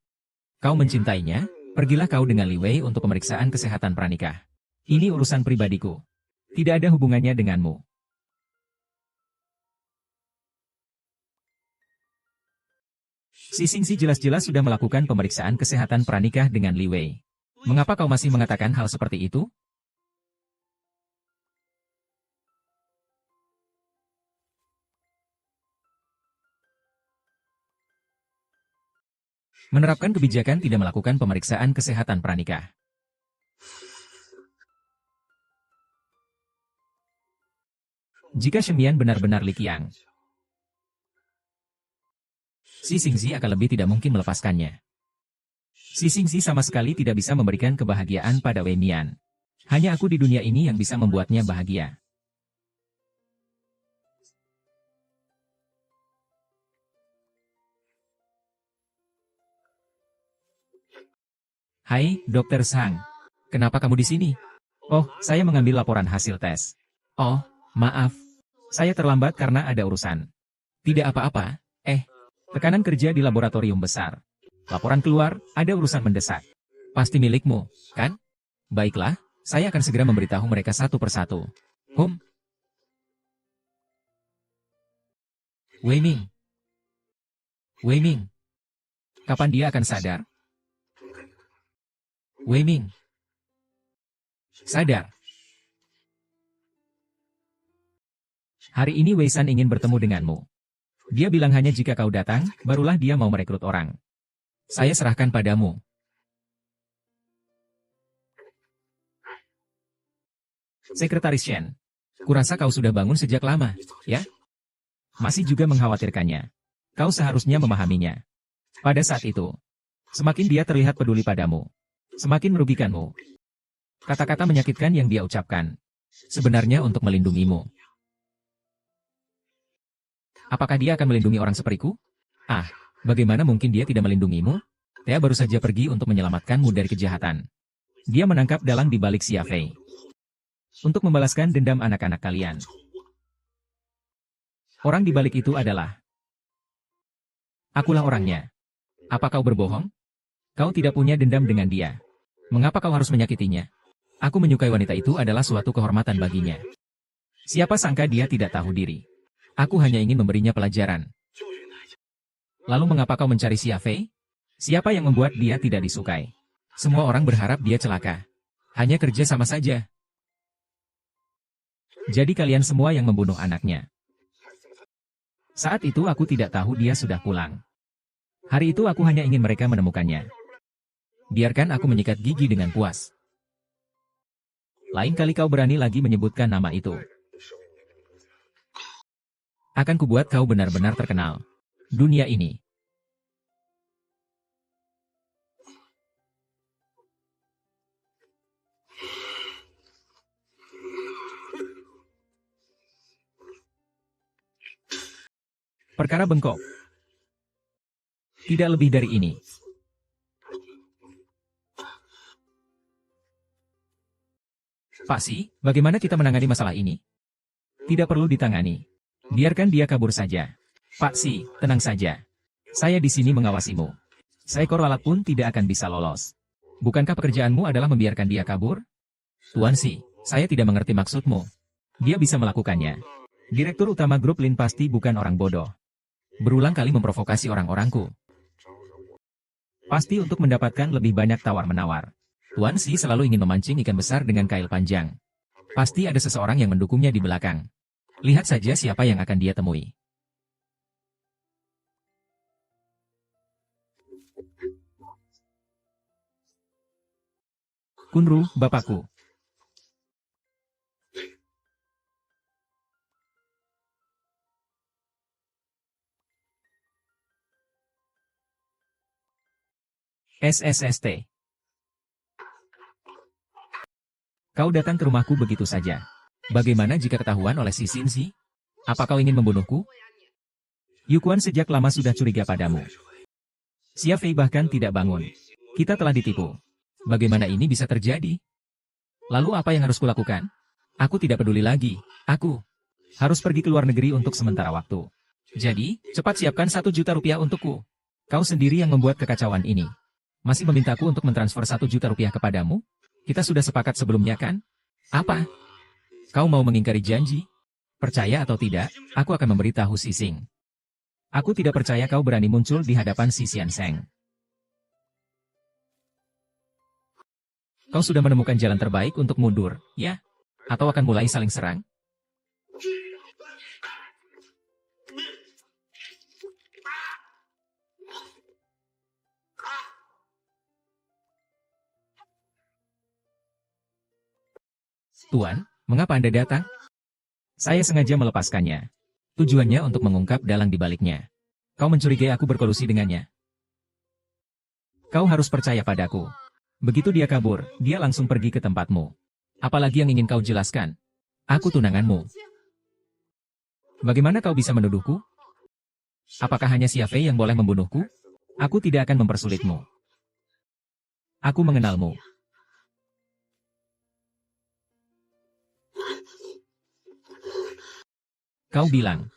Kau mencintainya? Pergilah kau dengan Li Wei untuk pemeriksaan kesehatan pranikah. Ini urusan pribadiku. Tidak ada hubungannya denganmu. Si Xingxi jelas-jelas sudah melakukan pemeriksaan kesehatan pranikah dengan Li Wei. Mengapa kau masih mengatakan hal seperti itu? Menerapkan kebijakan tidak melakukan pemeriksaan kesehatan pranikah. Jika Shemian benar-benar Li Qiang, si Xingxi akan lebih tidak mungkin melepaskannya. Si Xingxi sama sekali tidak bisa memberikan kebahagiaan pada Wei Mian. Hanya aku di dunia ini yang bisa membuatnya bahagia. Hai, Dokter Sang. Kenapa kamu di sini? Oh, saya mengambil laporan hasil tes. Oh, maaf. Saya terlambat karena ada urusan. Tidak apa-apa. Tekanan kerja di laboratorium besar. Laporan keluar, ada urusan mendesak. Pasti milikmu, kan? Baiklah, saya akan segera memberitahu mereka satu persatu. Wei Ming. Wei Ming. Kapan dia akan sadar? Wei Ming. Sadar. Hari ini Wei San ingin bertemu denganmu. Dia bilang hanya jika kau datang, barulah dia mau merekrut orang. Saya serahkan padamu. Sekretaris Shen. Kurasa kau sudah bangun sejak lama, ya? Masih juga mengkhawatirkannya. Kau seharusnya memahaminya. Pada saat itu, semakin dia terlihat peduli padamu, semakin merugikanmu. Kata-kata menyakitkan yang dia ucapkan, sebenarnya untuk melindungimu. Apakah dia akan melindungi orang sepertiku? Bagaimana mungkin dia tidak melindungimu? Dia baru saja pergi untuk menyelamatkanmu dari kejahatan. Dia menangkap dalang di balik Xia Fei. Untuk membalaskan dendam anak-anak kalian. Orang di balik itu adalah... Akulah orangnya. Apa kau berbohong? Kau tidak punya dendam dengan dia. Mengapa kau harus menyakitinya? Aku menyukai wanita itu adalah suatu kehormatan baginya. Siapa sangka dia tidak tahu diri. Aku hanya ingin memberinya pelajaran. Lalu mengapa kau mencari Xia Fei? Siapa yang membuat dia tidak disukai? Semua orang berharap dia celaka. Hanya kerja sama saja. Jadi kalian semua yang membunuh anaknya. Saat itu aku tidak tahu dia sudah pulang. Hari itu aku hanya ingin mereka menemukannya. Biarkan aku menyikat gigi dengan puas. Lain kali kau berani lagi menyebutkan nama itu. Akan kubuat kau benar-benar terkenal. Dunia ini. Perkara bengkok. Tidak lebih dari ini. Pak Si, bagaimana kita menangani masalah ini? Tidak perlu ditangani. Biarkan dia kabur saja. Pak Si, tenang saja. Saya di sini mengawasimu. Seekor lalat pun tidak akan bisa lolos. Bukankah pekerjaanmu adalah membiarkan dia kabur? Tuan Si, saya tidak mengerti maksudmu. Dia bisa melakukannya. Direktur utama grup Lin pasti bukan orang bodoh. Berulang kali memprovokasi orang-orangku. Pasti untuk mendapatkan lebih banyak tawar-menawar. Tuan Si selalu ingin memancing ikan besar dengan kail panjang. Pasti ada seseorang yang mendukungnya di belakang. Lihat saja siapa yang akan dia temui. Kunru, bapakku. SSST. Kau datang ke rumahku begitu saja. Bagaimana jika ketahuan oleh si Xin? Apa kau ingin membunuhku? Yukuan sejak lama sudah curiga padamu. Xia Fei bahkan tidak bangun. Kita telah ditipu. Bagaimana ini bisa terjadi? Lalu apa yang harus kulakukan? Aku tidak peduli lagi. Aku harus pergi ke luar negeri untuk sementara waktu. Jadi, cepat siapkan 1 juta rupiah untukku. Kau sendiri yang membuat kekacauan ini. Masih memintaku untuk mentransfer 1 juta rupiah kepadamu? Kita sudah sepakat sebelumnya kan? Apa? Kau mau mengingkari janji? Percaya atau tidak, aku akan memberitahu Si Xing. Aku tidak percaya kau berani muncul di hadapan si Xiansheng. Kau sudah menemukan jalan terbaik untuk mundur, ya? Atau akan mulai saling serang? Tuan, mengapa Anda datang? Saya sengaja melepaskannya. Tujuannya untuk mengungkap dalang di baliknya. Kau mencurigai aku berkolusi dengannya. Kau harus percaya padaku. Begitu dia kabur, dia langsung pergi ke tempatmu. Apalagi yang ingin kau jelaskan? Aku tunanganmu. Bagaimana kau bisa menuduhku? Apakah hanya Xia Fei yang boleh membunuhku? Aku tidak akan mempersulitmu. Aku mengenalmu. Kau bilang,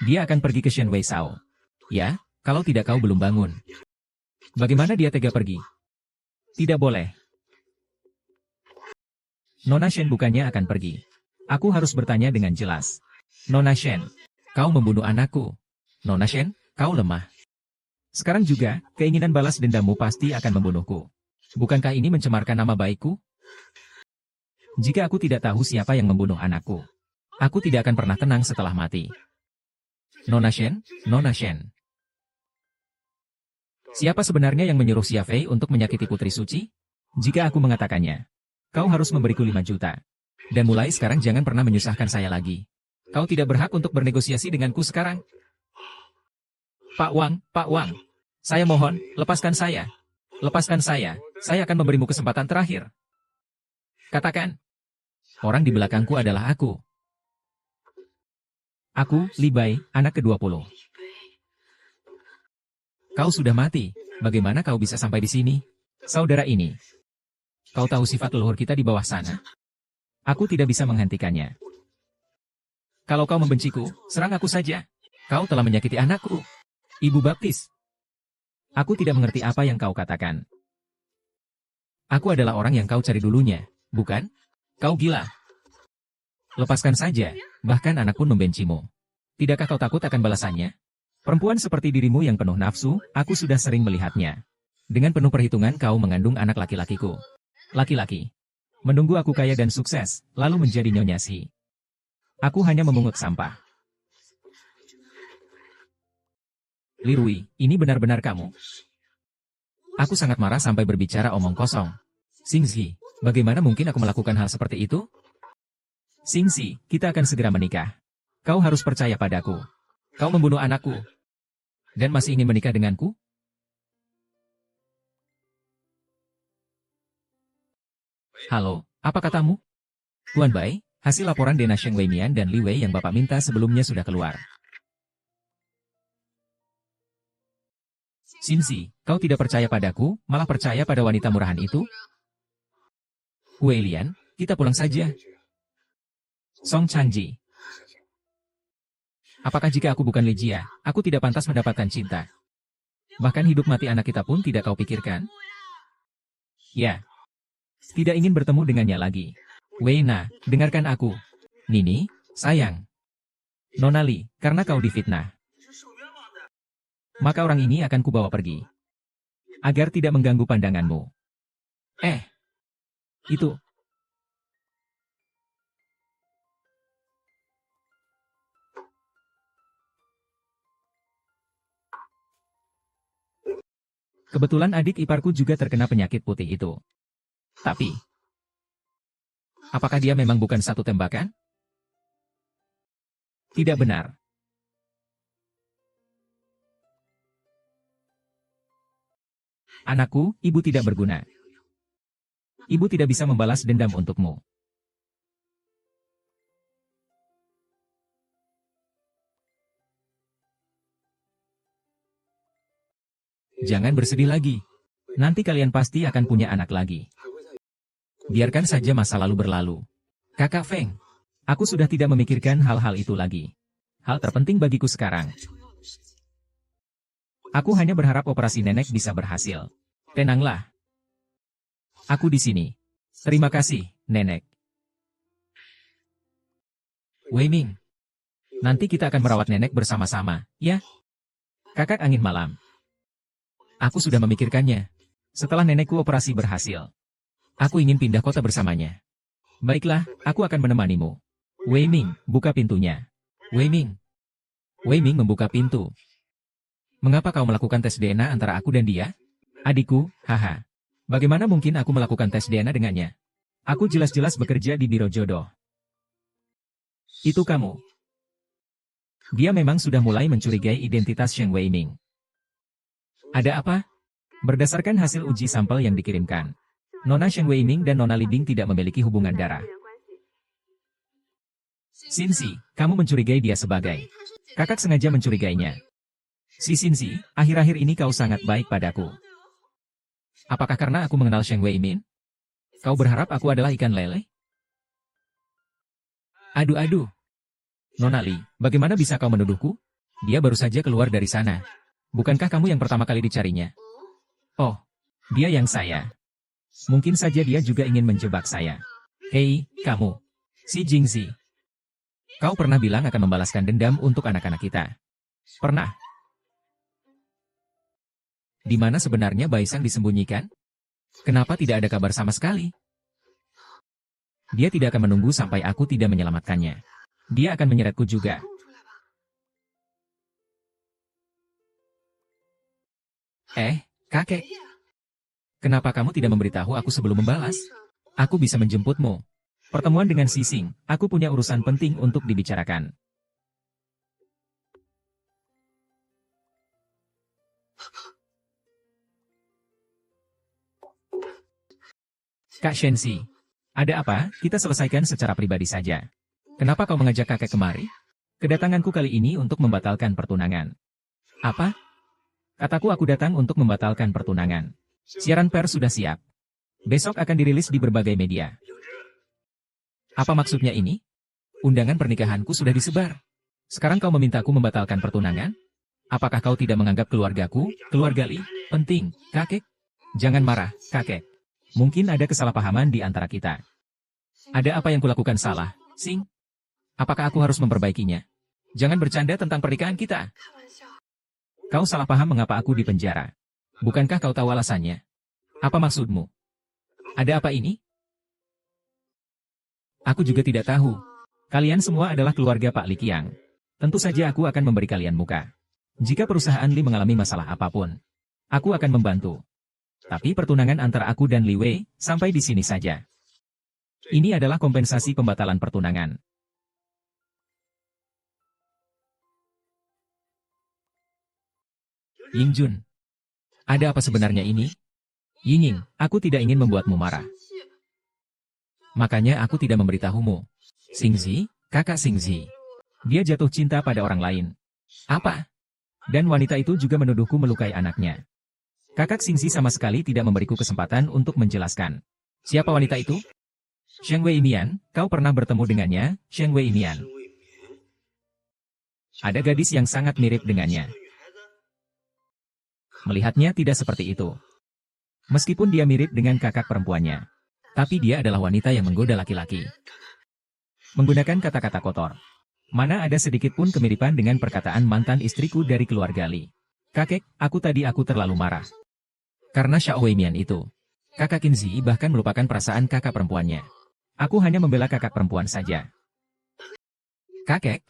dia akan pergi ke Shen Wei Sao. Ya, kalau tidak kau belum bangun. Bagaimana dia tega pergi? Tidak boleh. Nona Shen bukannya akan pergi. Aku harus bertanya dengan jelas. Nona Shen, kau membunuh anakku. Nona Shen, kau lemah. Sekarang juga, keinginan balas dendammu pasti akan membunuhku. Bukankah ini mencemarkan nama baikku? Jika aku tidak tahu siapa yang membunuh anakku, aku tidak akan pernah tenang setelah mati. Nona Shen, Nona Shen. Siapa sebenarnya yang menyuruh Xia Fei untuk menyakiti Putri Suci? Jika aku mengatakannya, kau harus memberiku 5 juta. Dan mulai sekarang jangan pernah menyusahkan saya lagi. Kau tidak berhak untuk bernegosiasi denganku sekarang. Pak Wang, saya mohon, lepaskan saya. Lepaskan saya akan memberimu kesempatan terakhir. Katakan, orang di belakangku adalah aku. Aku, Li Bai, anak ke-20. Kau sudah mati, bagaimana kau bisa sampai di sini? Saudara ini. Kau tahu sifat leluhur kita di bawah sana? Aku tidak bisa menghentikannya. Kalau kau membenciku, serang aku saja. Kau telah menyakiti anakku. Ibu baptis. Aku tidak mengerti apa yang kau katakan. Aku adalah orang yang kau cari dulunya, bukan? Kau gila. Lepaskan saja, bahkan anak pun membencimu. Tidakkah kau takut akan balasannya? Perempuan seperti dirimu yang penuh nafsu, aku sudah sering melihatnya. Dengan penuh perhitungan kau mengandung anak laki-lakiku. Laki-laki. Menunggu aku kaya dan sukses, lalu menjadi Nyonya Si. Aku hanya memungut sampah. Li Rui, ini benar-benar kamu. Aku sangat marah sampai berbicara omong kosong. Xingzi, bagaimana mungkin aku melakukan hal seperti itu? Xingzi, kita akan segera menikah. Kau harus percaya padaku. Kau membunuh anakku. Dan masih ingin menikah denganku? Halo, apa katamu? Tuan Bai, hasil laporan Dena Sheng Weimian dan Li Wei yang Bapak minta sebelumnya sudah keluar. Xingzi, kau tidak percaya padaku, malah percaya pada wanita murahan itu? Wei Lian, kita pulang saja. Song Changji. Apakah jika aku bukan Li Jia, aku tidak pantas mendapatkan cinta? Bahkan hidup mati anak kita pun tidak kau pikirkan? Ya. Tidak ingin bertemu dengannya lagi. Weina, dengarkan aku. Nini, sayang. Nona Li, karena kau difitnah, maka orang ini akan kubawa pergi. Agar tidak mengganggu pandanganmu. Itu. Kebetulan adik iparku juga terkena penyakit putih itu. Tapi, apakah dia memang bukan satu tembakan? Tidak benar. Anakku, ibu tidak berguna. Ibu tidak bisa membalas dendam untukmu. Jangan bersedih lagi. Nanti kalian pasti akan punya anak lagi. Biarkan saja masa lalu berlalu. Kakak Feng, aku sudah tidak memikirkan hal-hal itu lagi. Hal terpenting bagiku sekarang. Aku hanya berharap operasi nenek bisa berhasil. Tenanglah. Aku di sini. Terima kasih, nenek. Wei Ming. Nanti kita akan merawat nenek bersama-sama, ya? Kakak angin malam. Aku sudah memikirkannya. Setelah nenekku operasi berhasil, aku ingin pindah kota bersamanya. Baiklah, aku akan menemanimu. Wei Ming, buka pintunya. Wei Ming. Wei Ming membuka pintu. Mengapa kau melakukan tes DNA antara aku dan dia? Adikku, haha. Bagaimana mungkin aku melakukan tes DNA dengannya? Aku jelas-jelas bekerja di biro jodoh. Itu kamu. Dia memang sudah mulai mencurigai identitas Sheng Wei Ming. Ada apa? Berdasarkan hasil uji sampel yang dikirimkan, Nona Sheng Wei Ming dan Nona Li Bing tidak memiliki hubungan darah. Xinzi, kamu mencurigai dia sebagai... Kakak sengaja mencurigainya. Si Xinzi, akhir-akhir ini kau sangat baik padaku. Apakah karena aku mengenal Sheng Wei Ming? Kau berharap aku adalah ikan lele? Aduh. Nona Li, bagaimana bisa kau menuduhku? Dia baru saja keluar dari sana. Bukankah kamu yang pertama kali dicarinya? Oh, dia yang saya. Mungkin saja dia juga ingin menjebak saya. Hei, kamu. Si Jingzi. Kau pernah bilang akan membalaskan dendam untuk anak-anak kita. Pernah. Di mana sebenarnya Baisang disembunyikan? Kenapa tidak ada kabar sama sekali? Dia tidak akan menunggu sampai aku tidak menyelamatkannya. Dia akan menyeretku juga. Kakek. Kenapa kamu tidak memberitahu aku sebelum membalas? Aku bisa menjemputmu. Pertemuan dengan Sising, aku punya urusan penting untuk dibicarakan. Kak Shensi, ada apa? Kita selesaikan secara pribadi saja. Kenapa kau mengajak kakek kemari? Kedatanganku kali ini untuk membatalkan pertunangan. Apa? Kataku aku datang untuk membatalkan pertunangan. Siaran pers sudah siap. Besok akan dirilis di berbagai media. Apa maksudnya ini? Undangan pernikahanku sudah disebar. Sekarang kau memintaku membatalkan pertunangan? Apakah kau tidak menganggap keluargaku, keluarga Li, penting, kakek? Jangan marah, kakek. Mungkin ada kesalahpahaman di antara kita. Ada apa yang kulakukan salah, Sing? Apakah aku harus memperbaikinya? Jangan bercanda tentang pernikahan kita. Kau salah paham mengapa aku di penjara. Bukankah kau tahu alasannya? Apa maksudmu? Ada apa ini? Aku juga tidak tahu. Kalian semua adalah keluarga Pak Li Qiang. Tentu saja aku akan memberi kalian muka. Jika perusahaan Li mengalami masalah apapun, aku akan membantu. Tapi pertunangan antara aku dan Li Wei sampai di sini saja. Ini adalah kompensasi pembatalan pertunangan. Yingjun. Ada apa sebenarnya ini? Yingying, aku tidak ingin membuatmu marah. Makanya aku tidak memberitahumu. Xingzi, kakak Xingzi. Dia jatuh cinta pada orang lain. Apa? Dan wanita itu juga menuduhku melukai anaknya. Kakak Xingzi sama sekali tidak memberiku kesempatan untuk menjelaskan. Siapa wanita itu? Sheng Wei Mian, kau pernah bertemu dengannya, Sheng Wei Mian. Ada gadis yang sangat mirip dengannya. Melihatnya tidak seperti itu. Meskipun dia mirip dengan kakak perempuannya. Tapi dia adalah wanita yang menggoda laki-laki. Menggunakan kata-kata kotor. Mana ada sedikit pun kemiripan dengan perkataan mantan istriku dari keluarga Li. Kakek, aku terlalu marah. Karena Xiao Weimian itu. Kakak Qinzi bahkan melupakan perasaan kakak perempuannya. Aku hanya membela kakak perempuan saja. Kakek.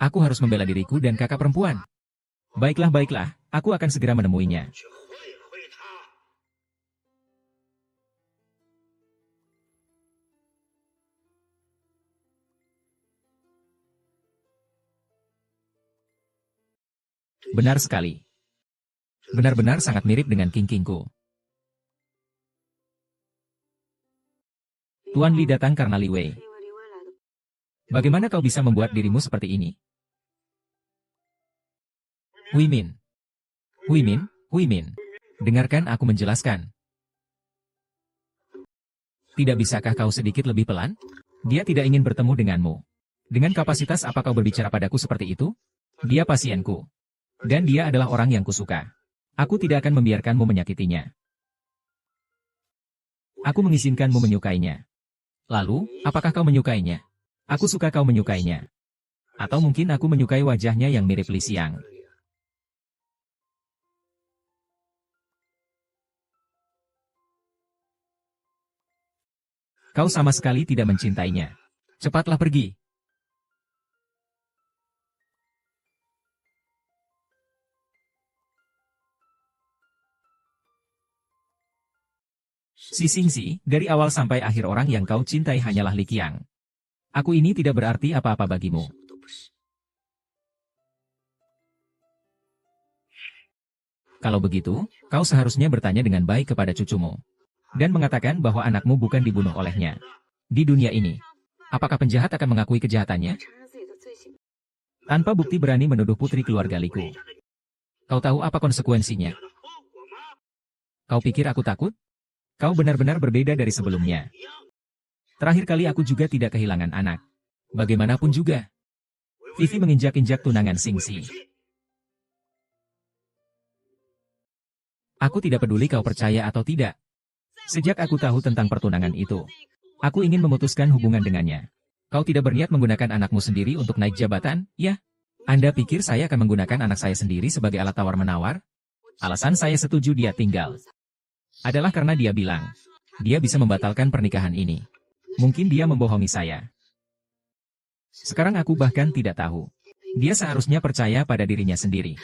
Aku harus membela diriku dan kakak perempuan. Baiklah, aku akan segera menemuinya. Benar sekali. Benar-benar sangat mirip dengan King-Kingku. Tuan Li datang karena Li Wei. Bagaimana kau bisa membuat dirimu seperti ini? Huimin. Dengarkan aku menjelaskan. Tidak bisakah kau sedikit lebih pelan? Dia tidak ingin bertemu denganmu. Dengan kapasitas apa kau berbicara padaku seperti itu? Dia pasienku. Dan dia adalah orang yang kusuka. Aku tidak akan membiarkanmu menyakitinya. Aku mengizinkanmu menyukainya. Lalu, apakah kau menyukainya? Aku suka kau menyukainya. Atau mungkin aku menyukai wajahnya yang mirip Li Xiang. Kau sama sekali tidak mencintainya. Cepatlah pergi. Si Xingzi, dari awal sampai akhir orang yang kau cintai hanyalah Li Qiang. Aku ini tidak berarti apa-apa bagimu. Kalau begitu, kau seharusnya bertanya dengan baik kepada cucumu. Dan mengatakan bahwa anakmu bukan dibunuh olehnya. Di dunia ini, apakah penjahat akan mengakui kejahatannya? Tanpa bukti berani menuduh putri keluarga Liku. Kau tahu apa konsekuensinya? Kau pikir aku takut? Kau benar-benar berbeda dari sebelumnya. Terakhir kali aku juga tidak kehilangan anak. Bagaimanapun juga. Vivi menginjak-injak tunangan Xingzi. Aku tidak peduli kau percaya atau tidak. Sejak aku tahu tentang pertunangan itu, aku ingin memutuskan hubungan dengannya. Kau tidak berniat menggunakan anakmu sendiri untuk naik jabatan, ya? Anda pikir saya akan menggunakan anak saya sendiri sebagai alat tawar-menawar? Alasan saya setuju dia tinggal adalah karena dia bilang, dia bisa membatalkan pernikahan ini. Mungkin dia membohongi saya. Sekarang aku bahkan tidak tahu. Dia seharusnya percaya pada dirinya sendiri.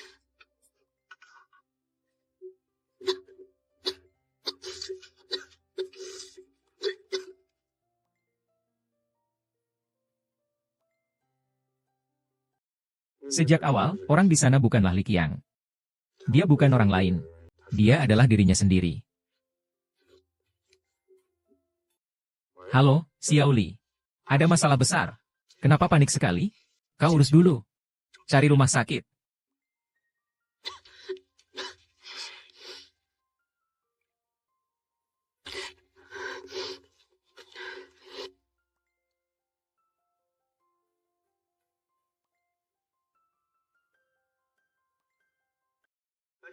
Sejak awal, orang di sana bukanlah Li Qiang. Dia bukan orang lain. Dia adalah dirinya sendiri. Halo, Xiao Li. Ada masalah besar. Kenapa panik sekali? Kau urus dulu. Cari rumah sakit.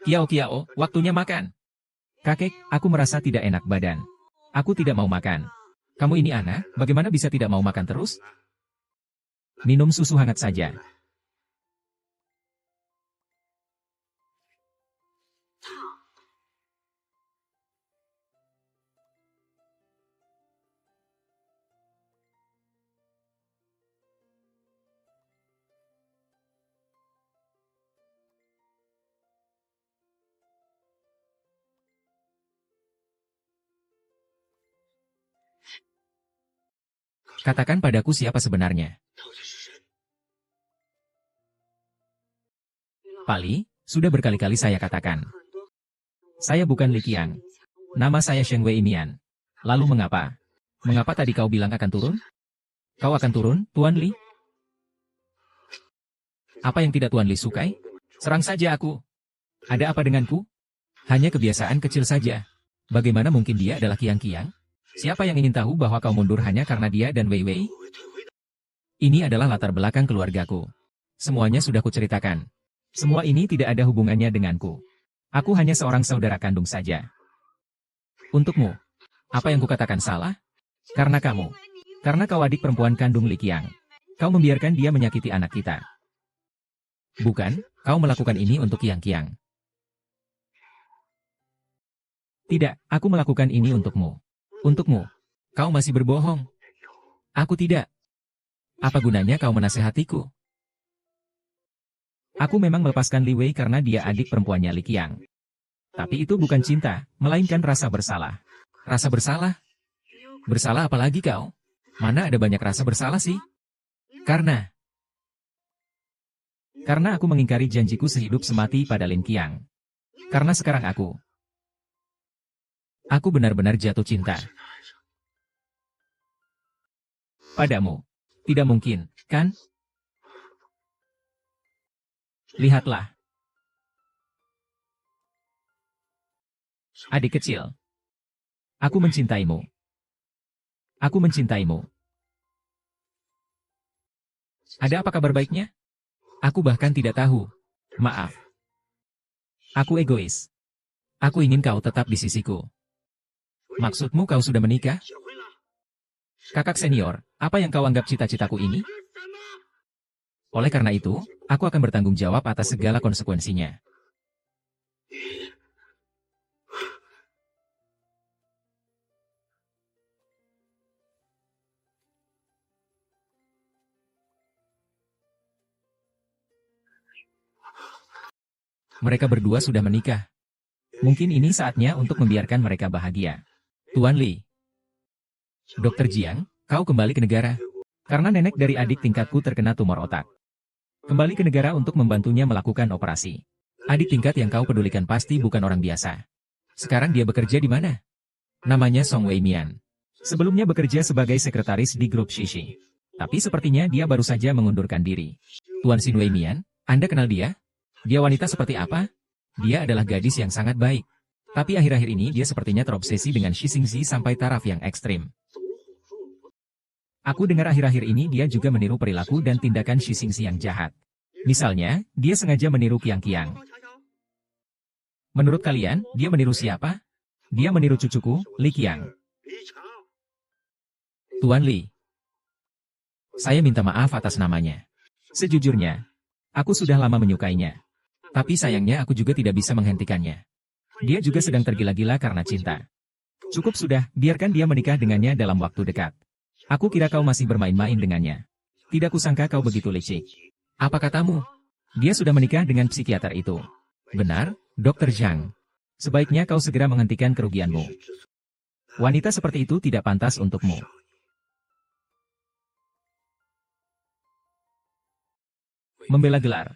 Kiao, waktunya makan. Kakek, aku merasa tidak enak badan. Aku tidak mau makan. Kamu ini anak, bagaimana bisa tidak mau makan terus? Minum susu hangat saja. Katakan padaku siapa sebenarnya. Pali, sudah berkali-kali saya katakan. Saya bukan Li Qiang. Nama saya Sheng Wei Mian. Lalu mengapa? Mengapa tadi kau bilang akan turun? Kau akan turun, Tuan Li? Apa yang tidak Tuan Li sukai? Serang saja aku. Ada apa denganku? Hanya kebiasaan kecil saja. Bagaimana mungkin dia adalah Qiang? Siapa yang ingin tahu bahwa kau mundur hanya karena dia dan Wei Wei? Ini adalah latar belakang keluargaku. Semuanya sudah kuceritakan. Semua ini tidak ada hubungannya denganku. Aku hanya seorang saudara kandung saja. Untukmu, Apa yang kukatakan salah? Karena kamu. Karena kau adik perempuan kandung Li Qiang. Kau membiarkan dia menyakiti anak kita. Bukan, kau melakukan ini untuk Qiang. Tidak, aku melakukan ini untukmu. Untukmu. Kau masih berbohong. Aku tidak. Apa gunanya kau menasehatiku? Aku memang melepaskan Li Wei karena dia adik perempuannya Li Qiang. Tapi itu bukan cinta, melainkan rasa bersalah. Rasa bersalah? Bersalah apalagi kau? Mana ada banyak rasa bersalah sih? Karena aku mengingkari janjiku sehidup semati pada Lin Qiang. Karena sekarang aku benar-benar jatuh cinta padamu. Tidak mungkin, kan? Lihatlah. Adik kecil. Aku mencintaimu. Aku mencintaimu. Ada apa kabar baiknya? Aku bahkan tidak tahu. Maaf. Aku egois. Aku ingin kau tetap di sisiku. Maksudmu kau sudah menikah? Kakak senior, apa yang kau anggap cita-citaku ini? Oleh karena itu, aku akan bertanggung jawab atas segala konsekuensinya. Mereka berdua sudah menikah. Mungkin ini saatnya untuk membiarkan mereka bahagia. Tuan Li. Dokter Jiang, kau kembali ke negara. Karena nenek dari adik tingkatku terkena tumor otak. Kembali ke negara untuk membantunya melakukan operasi. Adik tingkat yang kau pedulikan pasti bukan orang biasa. Sekarang dia bekerja di mana? Namanya Song Wei Mian. Sebelumnya bekerja sebagai sekretaris di grup Shishi. Tapi sepertinya dia baru saja mengundurkan diri. Tuan Xin Wei Mian, Anda kenal dia? Dia wanita seperti apa? Dia adalah gadis yang sangat baik. Tapi akhir-akhir ini dia sepertinya terobsesi dengan Xi Xingxi sampai taraf yang ekstrim. Aku dengar akhir-akhir ini dia juga meniru perilaku dan tindakan Xi Xingxi yang jahat. Misalnya, dia sengaja meniru Qiang. Menurut kalian, dia meniru siapa? Dia meniru cucuku, Li Qiang. Tuan Li. Saya minta maaf atas namanya. Sejujurnya, aku sudah lama menyukainya. Tapi sayangnya aku juga tidak bisa menghentikannya. Dia juga sedang tergila-gila karena cinta. Cukup sudah, biarkan dia menikah dengannya dalam waktu dekat. Aku kira kau masih bermain-main dengannya. Tidak kusangka kau begitu licik. Apa katamu? Dia sudah menikah dengan psikiater itu. Benar, Dr. Zhang. Sebaiknya kau segera menghentikan kerugianmu. Wanita seperti itu tidak pantas untukmu. Membela gelar.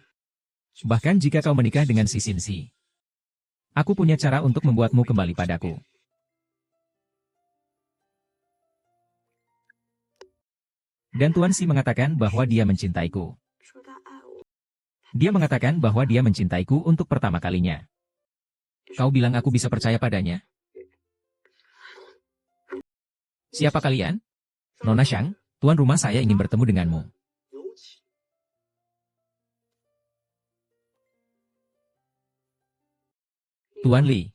Bahkan jika kau menikah dengan si Xinxi, aku punya cara untuk membuatmu kembali padaku. Dan Tuan Xi mengatakan bahwa dia mencintaiku. Dia mengatakan bahwa dia mencintaiku untuk pertama kalinya. Kau bilang aku bisa percaya padanya? Siapa kalian? Nona Shang, tuan rumah saya ingin bertemu denganmu. Tuan Li.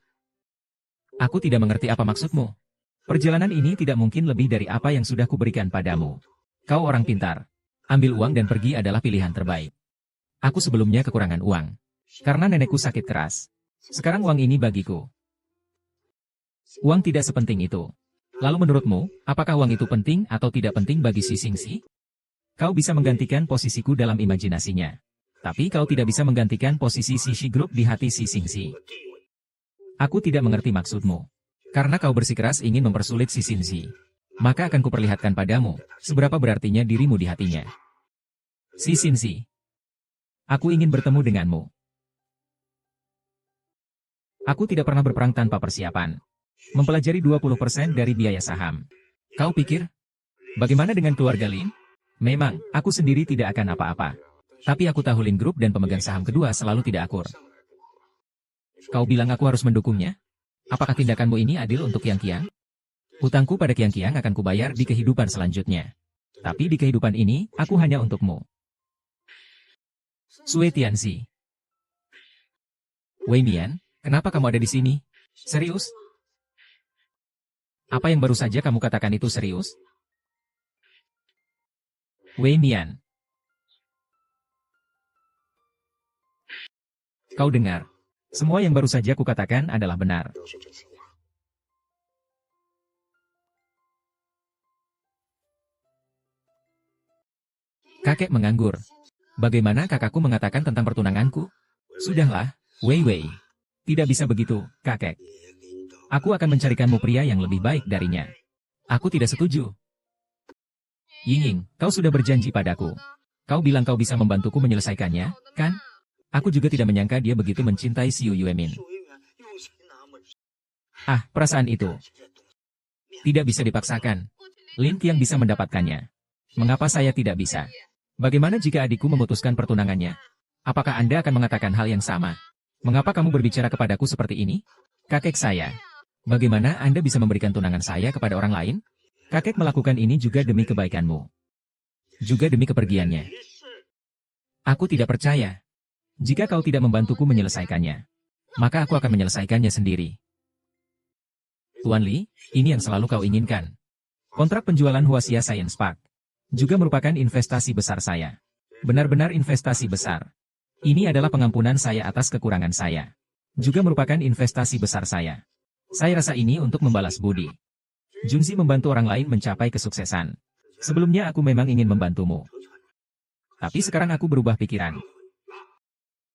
Aku tidak mengerti apa maksudmu. Perjalanan ini tidak mungkin lebih dari apa yang sudah kuberikan padamu. Kau orang pintar. Ambil uang dan pergi adalah pilihan terbaik. Aku sebelumnya kekurangan uang. Karena nenekku sakit keras. Sekarang uang ini bagiku. Uang tidak sepenting itu. Lalu menurutmu, apakah uang itu penting atau tidak penting bagi si Xingxi? Kau bisa menggantikan posisiku dalam imajinasinya. Tapi kau tidak bisa menggantikan posisi Shishi Group di hati si Xingxi. Aku tidak mengerti maksudmu. Karena kau bersikeras ingin mempersulit si Xingxi. Maka akan kuperlihatkan padamu, seberapa berartinya dirimu di hatinya. Si Xingxi. Aku ingin bertemu denganmu. Aku tidak pernah berperang tanpa persiapan. Mempelajari 20% dari biaya saham. Kau pikir? Bagaimana dengan keluarga Lin? Memang, aku sendiri tidak akan apa-apa. Tapi aku tahu Lin Group dan pemegang saham kedua selalu tidak akur. Kau bilang aku harus mendukungnya? Apakah tindakanmu ini adil untuk Qiang? Hutangku pada Qiang akan kubayar di kehidupan selanjutnya. Tapi di kehidupan ini, aku hanya untukmu. Sue Tianxi. Wei Mian, kenapa kamu ada di sini? Serius? Apa yang baru saja kamu katakan itu serius? Wei Mian, kau dengar. Semua yang baru saja kukatakan adalah benar. Kakek menganggur. Bagaimana kakakku mengatakan tentang pertunanganku? Sudahlah, Wei Wei. Tidak bisa begitu, kakek. Aku akan mencarikanmu pria yang lebih baik darinya. Aku tidak setuju. Ying, kau sudah berjanji padaku. Kau bilang kau bisa membantuku menyelesaikannya, kan? Aku juga tidak menyangka dia begitu mencintai Xiu Yuemin. Ah, perasaan itu. Tidak bisa dipaksakan. Lin Qiang bisa mendapatkannya. Mengapa saya tidak bisa? Bagaimana jika adikku memutuskan pertunangannya? Apakah Anda akan mengatakan hal yang sama? Mengapa kamu berbicara kepadaku seperti ini? Kakek saya. Bagaimana Anda bisa memberikan tunangan saya kepada orang lain? Kakek melakukan ini juga demi kebaikanmu. Juga demi kepergiannya. Aku tidak percaya. Jika kau tidak membantuku menyelesaikannya, maka aku akan menyelesaikannya sendiri. Tuan Li, ini yang selalu kau inginkan. Kontrak penjualan Huaxia Science Park juga merupakan investasi besar saya. Benar-benar investasi besar. Ini adalah pengampunan saya atas kekurangan saya. Juga merupakan investasi besar saya. Saya rasa ini untuk membalas budi. Junzi membantu orang lain mencapai kesuksesan. Sebelumnya aku memang ingin membantumu. Tapi sekarang aku berubah pikiran.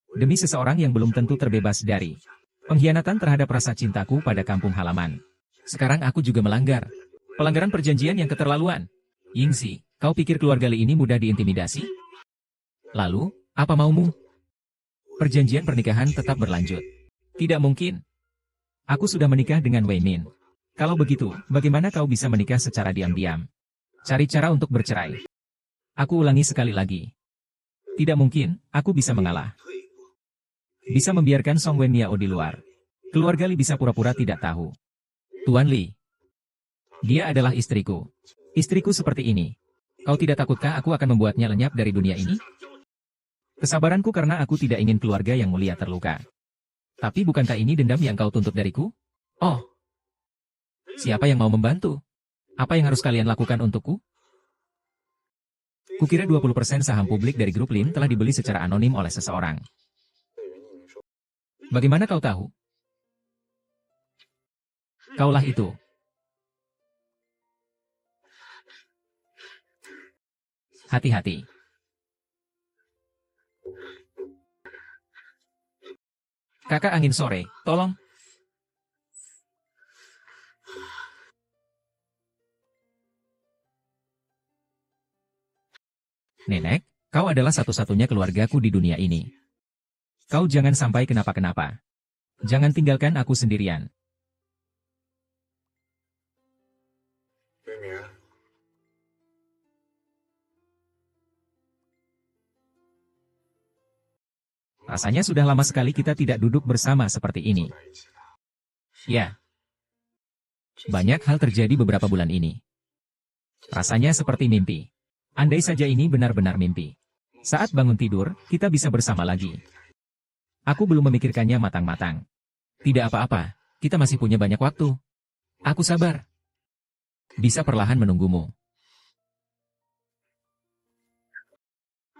Demi seseorang yang belum tentu terbebas dari pengkhianatan terhadap rasa cintaku pada kampung halaman. Sekarang aku juga melanggar. Pelanggaran perjanjian yang keterlaluan. Yingxi, kau pikir keluarga Li ini mudah diintimidasi? Lalu, apa maumu? Perjanjian pernikahan tetap berlanjut. Tidak mungkin. Aku sudah menikah dengan Wei Min. Kalau begitu, bagaimana kau bisa menikah secara diam-diam? Cari cara untuk bercerai. Aku ulangi sekali lagi. Tidak mungkin, aku bisa mengalah. Bisa membiarkan Song Wen Miao di luar. Keluarga Li bisa pura-pura tidak tahu. Tuan Li. Dia adalah istriku. Istriku seperti ini. Kau tidak takutkah aku akan membuatnya lenyap dari dunia ini? Kesabaranku karena aku tidak ingin keluarga yang mulia terluka. Tapi bukankah ini dendam yang kau tuntut dariku? Oh. Siapa yang mau membantu? Apa yang harus kalian lakukan untukku? Kukira 20% saham publik dari grup Lin telah dibeli secara anonim oleh seseorang. Bagaimana kau tahu? Kaulah itu. Hati-hati. Kakak angin sore, tolong. Nenek, kau adalah satu-satunya keluargaku di dunia ini. Kau jangan sampai kenapa-kenapa. Jangan tinggalkan aku sendirian. Rasanya sudah lama sekali kita tidak duduk bersama seperti ini. Ya. Banyak hal terjadi beberapa bulan ini. Rasanya seperti mimpi. Andai saja ini benar-benar mimpi. Saat bangun tidur, kita bisa bersama lagi. Aku belum memikirkannya matang-matang. Tidak apa-apa, kita masih punya banyak waktu. Aku sabar. Bisa perlahan menunggumu.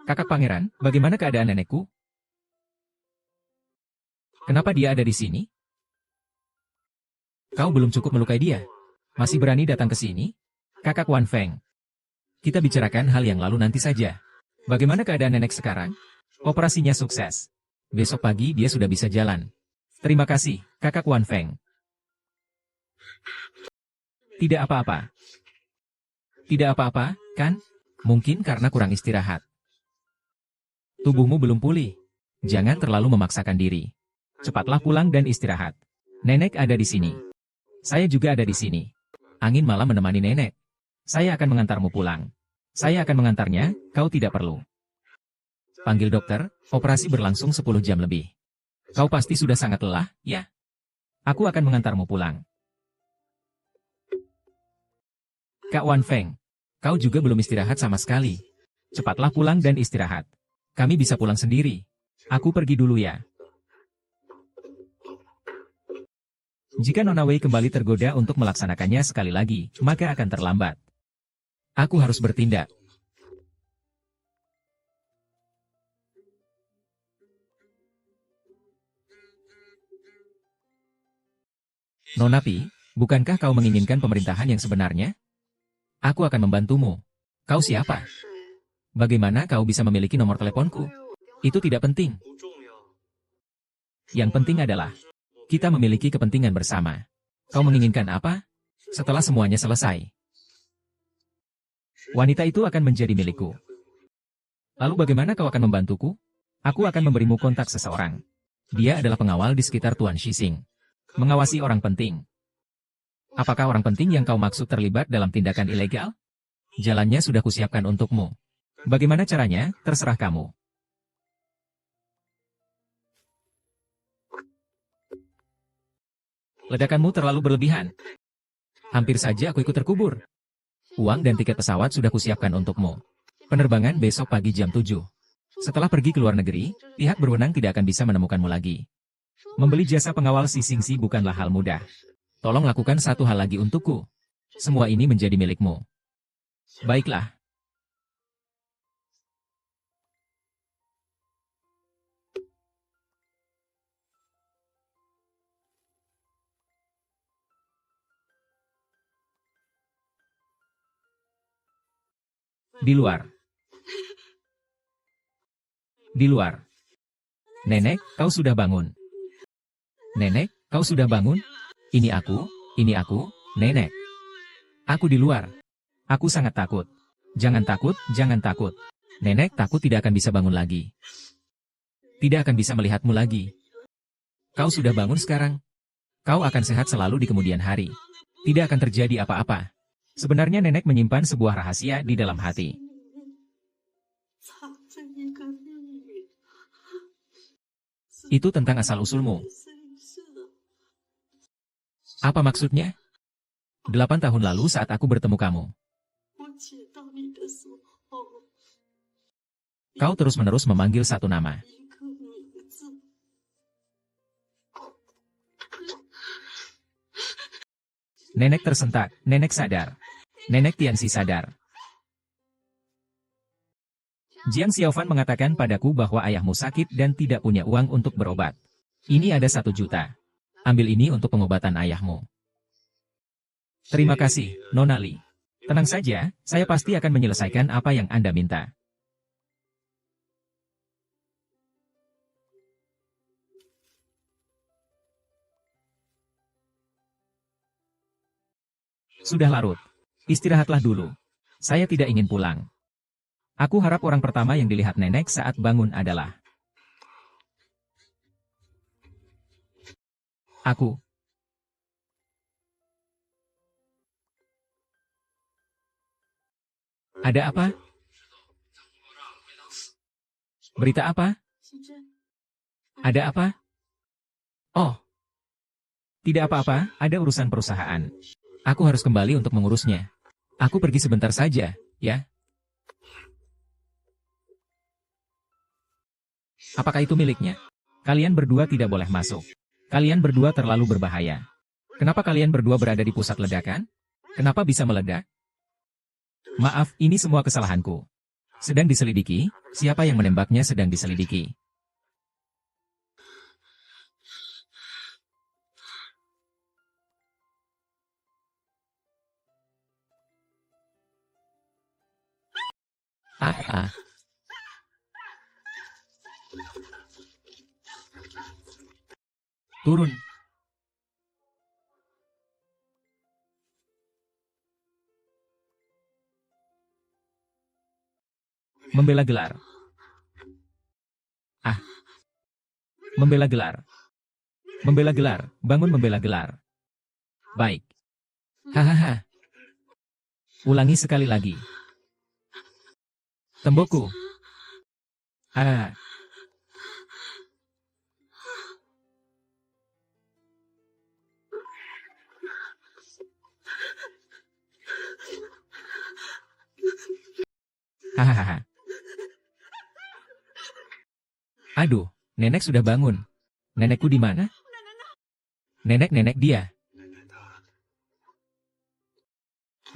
Kakak pangeran, bagaimana keadaan nenekku? Kenapa dia ada di sini? Kau belum cukup melukai dia. Masih berani datang ke sini? Kakak Wan Feng. Kita bicarakan hal yang lalu nanti saja. Bagaimana keadaan nenek sekarang? Operasinya sukses. Besok pagi dia sudah bisa jalan. Terima kasih, Kakak Wan Feng. Tidak apa-apa. Tidak apa-apa, kan? Mungkin karena kurang istirahat. Tubuhmu belum pulih. Jangan terlalu memaksakan diri. Cepatlah pulang dan istirahat. Nenek ada di sini. Saya juga ada di sini. Angin malam menemani nenek. Saya akan mengantarmu pulang. Saya akan mengantarnya, kau tidak perlu. Panggil dokter, operasi berlangsung 10 jam lebih. Kau pasti sudah sangat lelah, ya? Aku akan mengantarmu pulang. Kak Wan Feng, kau juga belum istirahat sama sekali. Cepatlah pulang dan istirahat. Kami bisa pulang sendiri. Aku pergi dulu ya. Jika Nona Wei kembali tergoda untuk melaksanakannya sekali lagi, maka akan terlambat. Aku harus bertindak. Nona Pi, bukankah kau menginginkan pemerintahan yang sebenarnya? Aku akan membantumu. Kau siapa? Bagaimana kau bisa memiliki nomor teleponku? Itu tidak penting. Yang penting adalah, kita memiliki kepentingan bersama. Kau menginginkan apa? Setelah semuanya selesai, wanita itu akan menjadi milikku. Lalu bagaimana kau akan membantuku? Aku akan memberimu kontak seseorang. Dia adalah pengawal di sekitar Tuan Shixing. Mengawasi orang penting. Apakah orang penting yang kau maksud terlibat dalam tindakan ilegal? Jalannya sudah kusiapkan untukmu. Bagaimana caranya, terserah kamu. Ledakanmu terlalu berlebihan. Hampir saja aku ikut terkubur. Uang dan tiket pesawat sudah kusiapkan untukmu. Penerbangan besok pagi jam 7. Setelah pergi ke luar negeri, pihak berwenang tidak akan bisa menemukanmu lagi. Membeli jasa pengawal Xixing bukanlah hal mudah. Tolong lakukan satu hal lagi untukku. Semua ini menjadi milikmu. Baiklah. Di luar. Di luar. Nenek, kau sudah bangun. Nenek, kau sudah bangun? Ini aku, Nenek. Aku di luar. Aku sangat takut. Jangan takut, jangan takut. Nenek takut tidak akan bisa bangun lagi. Tidak akan bisa melihatmu lagi. Kau sudah bangun sekarang. Kau akan sehat selalu di kemudian hari. Tidak akan terjadi apa-apa. Sebenarnya nenek menyimpan sebuah rahasia di dalam hati. Itu tentang asal-usulmu. Apa maksudnya? 8 tahun lalu saat aku bertemu kamu. Kau terus-menerus memanggil satu nama. Nenek tersentak, nenek sadar. Nenek Tianxi sadar. Jiang Xiaofan mengatakan padaku bahwa ayahmu sakit dan tidak punya uang untuk berobat. Ini ada 1 juta. Ambil ini untuk pengobatan ayahmu. Terima kasih, Nona Li. Tenang saja, saya pasti akan menyelesaikan apa yang Anda minta. Sudah larut. Istirahatlah dulu. Saya tidak ingin pulang. Aku harap orang pertama yang dilihat nenek saat bangun adalah aku. Ada apa? Berita apa? Ada apa? Oh, tidak apa-apa, ada urusan perusahaan. Aku harus kembali untuk mengurusnya. Aku pergi sebentar saja, ya. Apakah itu miliknya? Kalian berdua tidak boleh masuk. Kalian berdua terlalu berbahaya. Kenapa kalian berdua berada di pusat ledakan? Kenapa bisa meledak? Maaf, ini semua kesalahanku. Sedang diselidiki, siapa yang menembaknya sedang diselidiki. Ah. Turun. Membela gelar. Membela gelar. Membela gelar, bangun membela gelar. Baik. Hahaha. Ulangi sekali lagi. Tembokku. Ah. Hahaha. Aduh, nenek sudah bangun. Nenekku di mana? Nenek-nenek dia.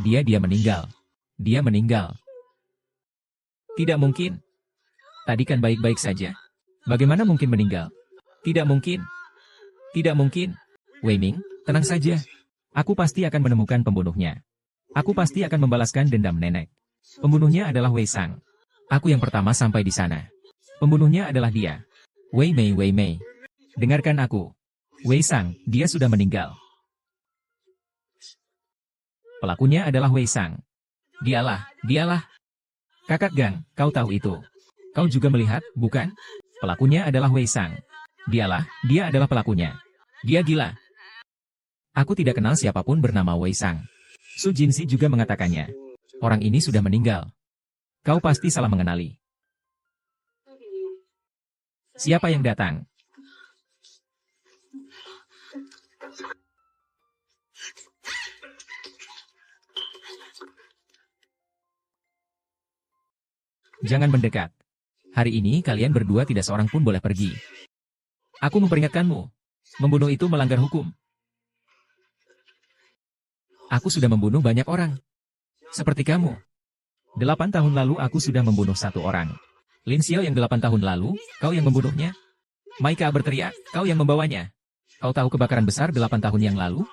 Dia meninggal. Dia meninggal. Tidak mungkin. Tadi kan baik-baik saja. Bagaimana mungkin meninggal? Tidak mungkin. Tidak mungkin. Wei Ming, tenang saja. Aku pasti akan menemukan pembunuhnya. Aku pasti akan membalaskan dendam nenek. Pembunuhnya adalah Wei Sang. Aku yang pertama sampai di sana. Pembunuhnya adalah dia. Wei Mei, Wei Mei. Dengarkan aku. Wei Sang, dia sudah meninggal. Pelakunya adalah Wei Sang. Dialah. Kakak Gang, kau tahu itu. Kau juga melihat, bukan? Pelakunya adalah Wei Sang. Dia adalah pelakunya. Dia gila. Aku tidak kenal siapapun bernama Wei Sang. Su Jinxi juga mengatakannya. Orang ini sudah meninggal. Kau pasti salah mengenali. Siapa yang datang? Jangan mendekat. Hari ini kalian berdua tidak seorang pun boleh pergi. Aku memperingatkanmu. Membunuh itu melanggar hukum. Aku sudah membunuh banyak orang. Seperti kamu. 8 tahun lalu aku sudah membunuh 1 orang. Lin Xiao yang 8 tahun lalu, kau yang membunuhnya? Maika berteriak, kau yang membawanya. Kau tahu kebakaran besar 8 tahun yang lalu?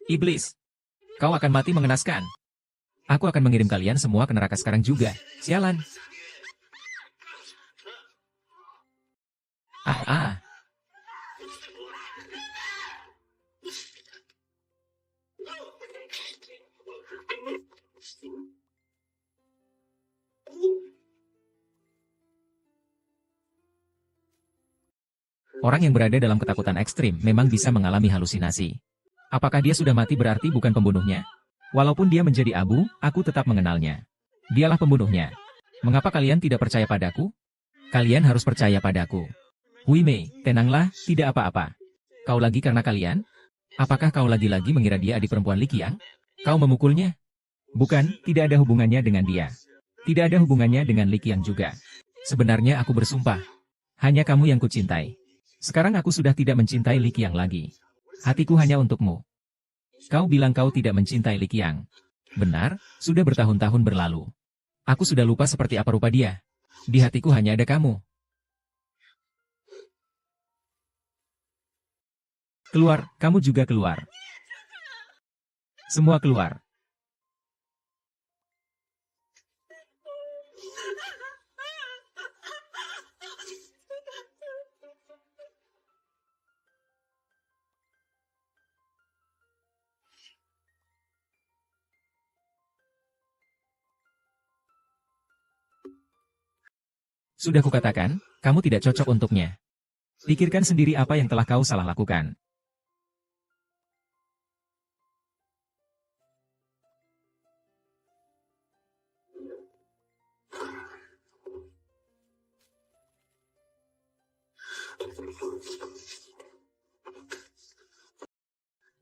Iblis. Kau akan mati mengenaskan. Aku akan mengirim kalian semua ke neraka sekarang juga. Sialan. Ah. Orang yang berada dalam ketakutan ekstrim memang bisa mengalami halusinasi. Apakah dia sudah mati berarti bukan pembunuhnya? Walaupun dia menjadi abu, aku tetap mengenalnya. Dialah pembunuhnya. Mengapa kalian tidak percaya padaku? Kalian harus percaya padaku. Hui Mei, tenanglah, tidak apa-apa. Kau lagi karena kalian? Apakah kau lagi-lagi mengira dia adik perempuan Li Qiang? Kau memukulnya? Bukan, tidak ada hubungannya dengan dia. Tidak ada hubungannya dengan Li Qiang juga. Sebenarnya aku bersumpah. Hanya kamu yang kucintai. Sekarang aku sudah tidak mencintai Li Qiang lagi. Hatiku hanya untukmu. Kau bilang kau tidak mencintai Li Qiang. Benar, sudah bertahun-tahun berlalu. Aku sudah lupa seperti apa rupa dia. Di hatiku hanya ada kamu. Keluar, kamu juga keluar. Semua keluar. Sudah kukatakan, kamu tidak cocok untuknya. Pikirkan sendiri apa yang telah kau salah lakukan.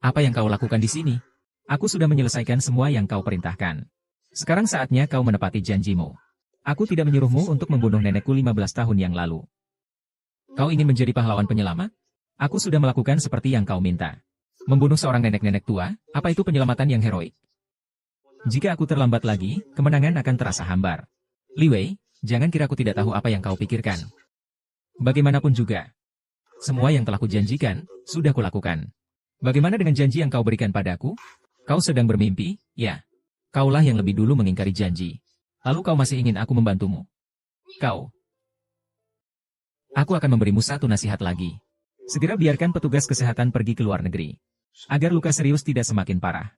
Apa yang kau lakukan di sini? Aku sudah menyelesaikan semua yang kau perintahkan. Sekarang saatnya kau menepati janjimu. Aku tidak menyuruhmu untuk membunuh nenekku 15 tahun yang lalu. Kau ingin menjadi pahlawan penyelamat? Aku sudah melakukan seperti yang kau minta. Membunuh seorang nenek-nenek tua, apa itu penyelamatan yang heroik? Jika aku terlambat lagi, kemenangan akan terasa hambar. Li Wei, jangan kira aku tidak tahu apa yang kau pikirkan. Bagaimanapun juga, semua yang telah kujanjikan, sudah kulakukan. Bagaimana dengan janji yang kau berikan padaku? Kau sedang bermimpi, ya? Kaulah yang lebih dulu mengingkari janji. Lalu kau masih ingin aku membantumu? Aku akan memberimu satu nasihat lagi. Segera biarkan petugas kesehatan pergi ke luar negeri. Agar luka serius tidak semakin parah.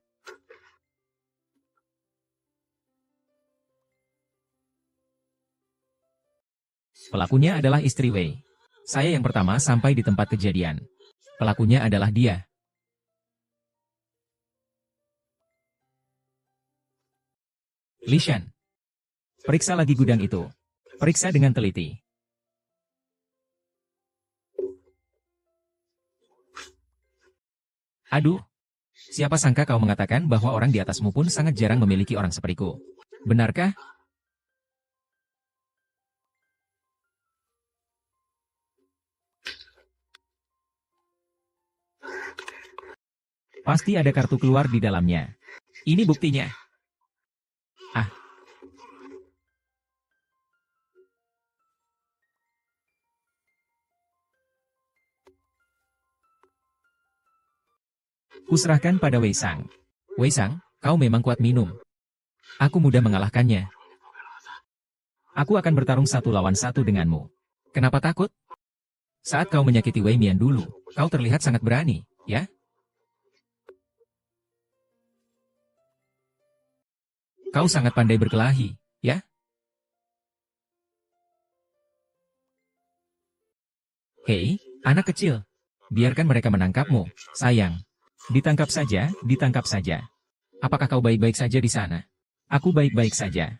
Pelakunya adalah istri Wei. Saya yang pertama sampai di tempat kejadian. Pelakunya adalah dia. Li Shan. Periksa lagi gudang itu. Periksa dengan teliti. Aduh. Siapa sangka kau mengatakan bahwa orang di atasmu pun sangat jarang memiliki orang sepertiku. Benarkah? Pasti ada kartu keluar di dalamnya. Ini buktinya. Ah, kuserahkan pada Wei Sang. Wei Sang, kau memang kuat minum. Aku mudah mengalahkannya. Aku akan bertarung 1 lawan 1 denganmu. Kenapa takut? Saat kau menyakiti Wei Mian dulu, kau terlihat sangat berani, ya? Kau sangat pandai berkelahi, ya? Hei, anak kecil. Biarkan mereka menangkapmu, sayang. Ditangkap saja, ditangkap saja. Apakah kau baik-baik saja di sana? Aku baik-baik saja.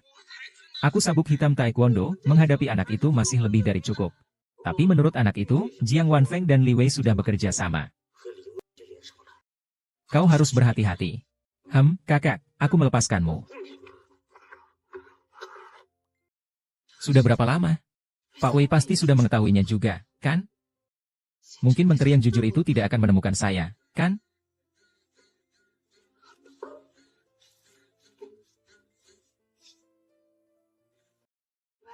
Aku sabuk hitam taekwondo, menghadapi anak itu masih lebih dari cukup. Tapi menurut anak itu, Jiang Wanfeng dan Li Wei sudah bekerja sama. Kau harus berhati-hati. Kakak, aku melepaskanmu. Sudah berapa lama? Pak Wei pasti sudah mengetahuinya juga, kan? Mungkin menteri yang jujur itu tidak akan menemukan saya, kan?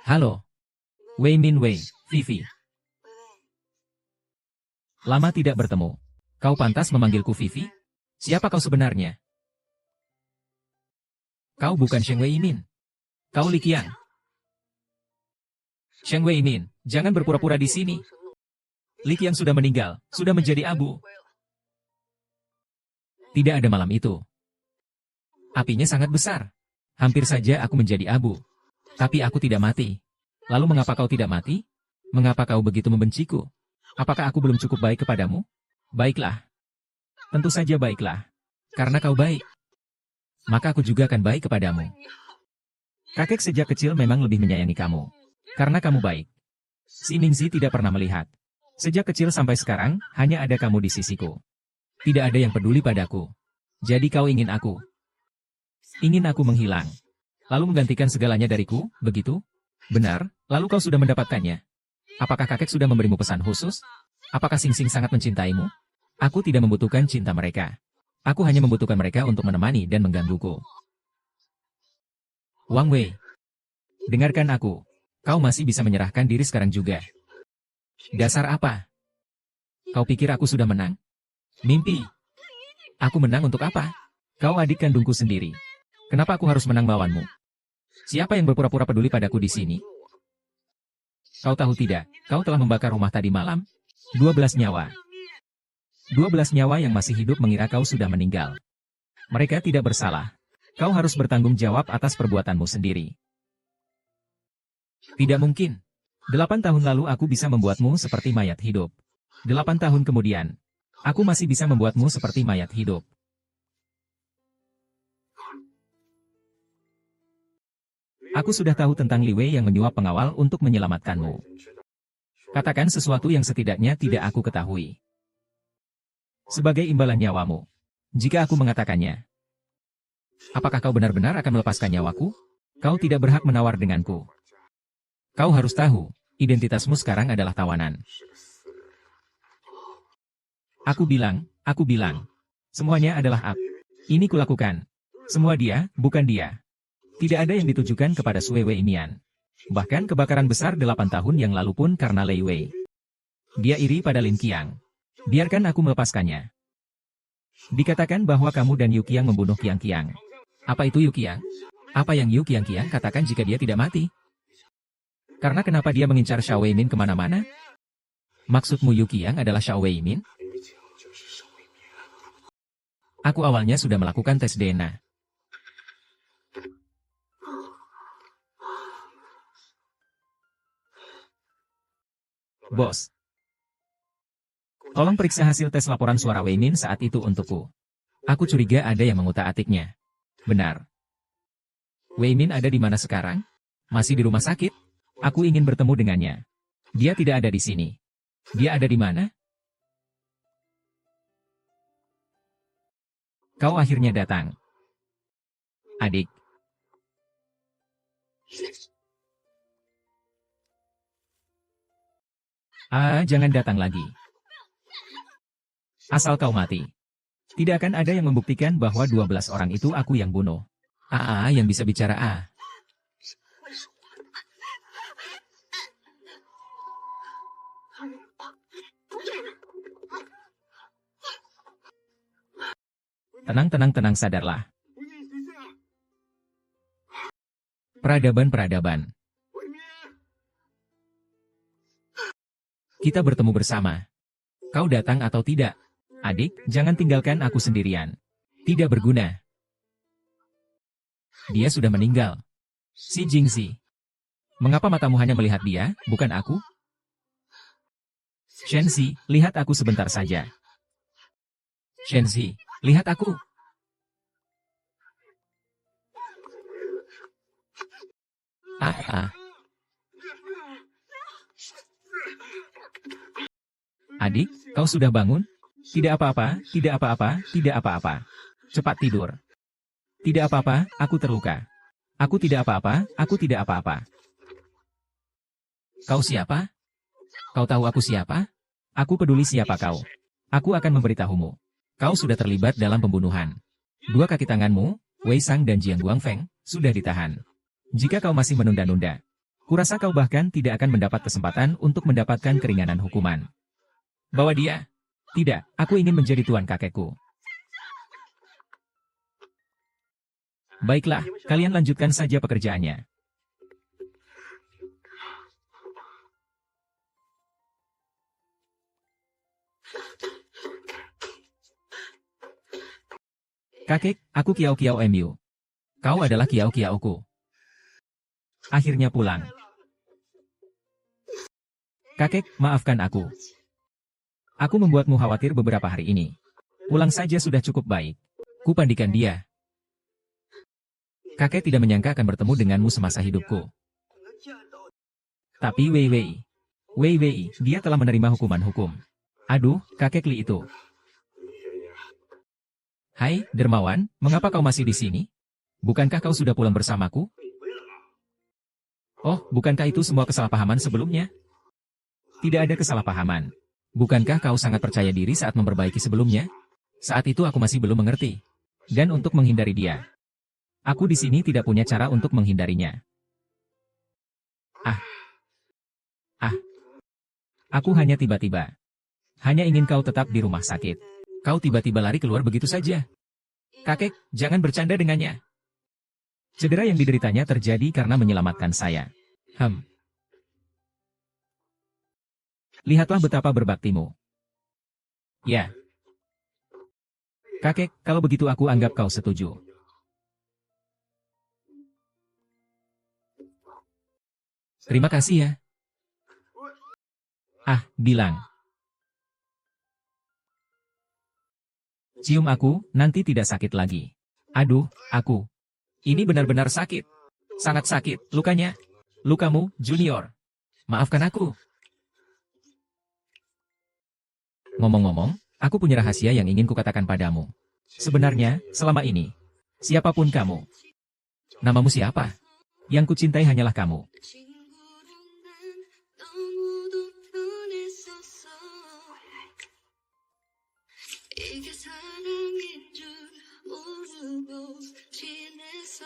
Halo. Wei Min Wei, Vivi. Lama tidak bertemu. Kau pantas memanggilku Vivi? Siapa kau sebenarnya? Kau bukan Sheng Wei Min. Kau Li Qiang. Sheng Wei Min, jangan berpura-pura di sini. Li Qiang sudah meninggal, sudah menjadi abu. Tidak ada malam itu. Apinya sangat besar. Hampir saja aku menjadi abu. Tapi aku tidak mati. Lalu mengapa kau tidak mati? Mengapa kau begitu membenciku? Apakah aku belum cukup baik kepadamu? Baiklah. Tentu saja baiklah. Karena kau baik. Maka aku juga akan baik kepadamu. Kakek sejak kecil memang lebih menyayangi kamu. Karena kamu baik. Si Ningxi tidak pernah melihat. Sejak kecil sampai sekarang, hanya ada kamu di sisiku. Tidak ada yang peduli padaku. Jadi kau ingin aku. Ingin aku menghilang. Lalu menggantikan segalanya dariku, begitu? Benar, lalu kau sudah mendapatkannya. Apakah kakek sudah memberimu pesan khusus? Apakah Sing Sing sangat mencintaimu? Aku tidak membutuhkan cinta mereka. Aku hanya membutuhkan mereka untuk menemani dan menggangguku. Wang Wei. Dengarkan aku. Kau masih bisa menyerahkan diri sekarang juga. Dasar apa? Kau pikir aku sudah menang? Mimpi. Aku menang untuk apa? Kau adik kandungku sendiri. Kenapa aku harus menang melawanmu? Siapa yang berpura-pura peduli padaku di sini? Kau tahu tidak, kau telah membakar rumah tadi malam? 12 nyawa. 12 nyawa yang masih hidup mengira kau sudah meninggal. Mereka tidak bersalah. Kau harus bertanggung jawab atas perbuatanmu sendiri. Tidak mungkin. 8 tahun lalu aku bisa membuatmu seperti mayat hidup. 8 tahun kemudian, aku masih bisa membuatmu seperti mayat hidup. Aku sudah tahu tentang Li Wei yang menyuap pengawal untuk menyelamatkanmu. Katakan sesuatu yang setidaknya tidak aku ketahui. Sebagai imbalan nyawamu. Jika aku mengatakannya. Apakah kau benar-benar akan melepaskan nyawaku? Kau tidak berhak menawar denganku. Kau harus tahu, identitasmu sekarang adalah tawanan. Aku bilang. Semuanya adalah ini kulakukan. Semua dia, bukan dia. Tidak ada yang ditujukan kepada Sui Wei Mian. Bahkan kebakaran besar 8 tahun yang lalu pun karena Lei Wei. Dia iri pada Lin Qiang. Biarkan aku melepaskannya. Dikatakan bahwa kamu dan Yu Qiang membunuh Qiang Qiang. Apa itu Yu Qiang? Apa yang Yu Qiang Qiang katakan jika dia tidak mati? Karena kenapa dia mengincar Xiao Wei Min kemana-mana? Maksudmu Yu Qiang adalah Xiao Wei Min? Aku awalnya sudah melakukan tes DNA. Bos. Tolong periksa hasil tes laporan suara Wei Min saat itu untukku. Aku curiga ada yang mengutak-atiknya. Benar. Wei Min ada di mana sekarang? Masih di rumah sakit? Aku ingin bertemu dengannya. Dia tidak ada di sini. Dia ada di mana? Kau akhirnya datang. Adik. Jangan datang lagi. Asal kau mati. Tidak akan ada yang membuktikan bahwa 12 orang itu aku yang bunuh. Yang bisa bicara. Tenang, sadarlah. Peradaban. Kita bertemu bersama. Kau datang atau tidak? Adik, jangan tinggalkan aku sendirian. Tidak berguna. Dia sudah meninggal. Si Jingzi. Mengapa matamu hanya melihat dia, bukan aku? Shenzi, lihat aku sebentar saja. Shenzi, lihat aku. Adik, kau sudah bangun? Tidak apa-apa. Cepat tidur. Tidak apa-apa, aku terluka. Aku tidak apa-apa. Kau siapa? Kau tahu aku siapa? Aku peduli siapa kau. Aku akan memberitahumu. Kau sudah terlibat dalam pembunuhan. Dua kaki tanganmu, Wei Sang dan Jiang Guangfeng, sudah ditahan. Jika kau masih menunda-nunda, kurasa kau bahkan tidak akan mendapat kesempatan untuk mendapatkan keringanan hukuman. Bawa dia. Tidak, aku ingin menjadi tuan kakekku. Baiklah, kalian lanjutkan saja pekerjaannya. Kakek, aku Kiao Mu. Kau adalah Kiaoku. Akhirnya pulang. Kakek, maafkan aku. Aku membuatmu khawatir beberapa hari ini. Pulang saja sudah cukup baik. Kupandikan dia. Kakek tidak menyangka akan bertemu denganmu semasa hidupku. Tapi Wei, dia telah menerima hukuman hukum. Aduh, kakek Li itu. Hai, dermawan, mengapa kau masih di sini? Bukankah kau sudah pulang bersamaku? Oh, bukankah itu semua kesalahpahaman sebelumnya? Tidak ada kesalahpahaman. Bukankah kau sangat percaya diri saat memperbaiki sebelumnya? Saat itu aku masih belum mengerti. Dan untuk menghindari dia, aku di sini tidak punya cara untuk menghindarinya. Aku hanya tiba-tiba. Hanya ingin kau tetap di rumah sakit. Kau tiba-tiba lari keluar begitu saja. Kakek, jangan bercanda dengannya. Cedera yang dideritanya terjadi karena menyelamatkan saya. Lihatlah betapa berbaktimu. Ya. Kakek, kalau begitu aku anggap kau setuju. Terima kasih ya. Bilang. Cium aku, nanti tidak sakit lagi. Aduh, aku. Ini benar-benar sakit. Sangat sakit, lukanya. Lukamu, Junior. Maafkan aku. Ngomong-ngomong, aku punya rahasia yang ingin kukatakan padamu. Sebenarnya, selama ini, siapapun kamu. Namamu siapa? Yang kucintai hanyalah kamu. 이게 사랑인 줄 모르고 지냈어.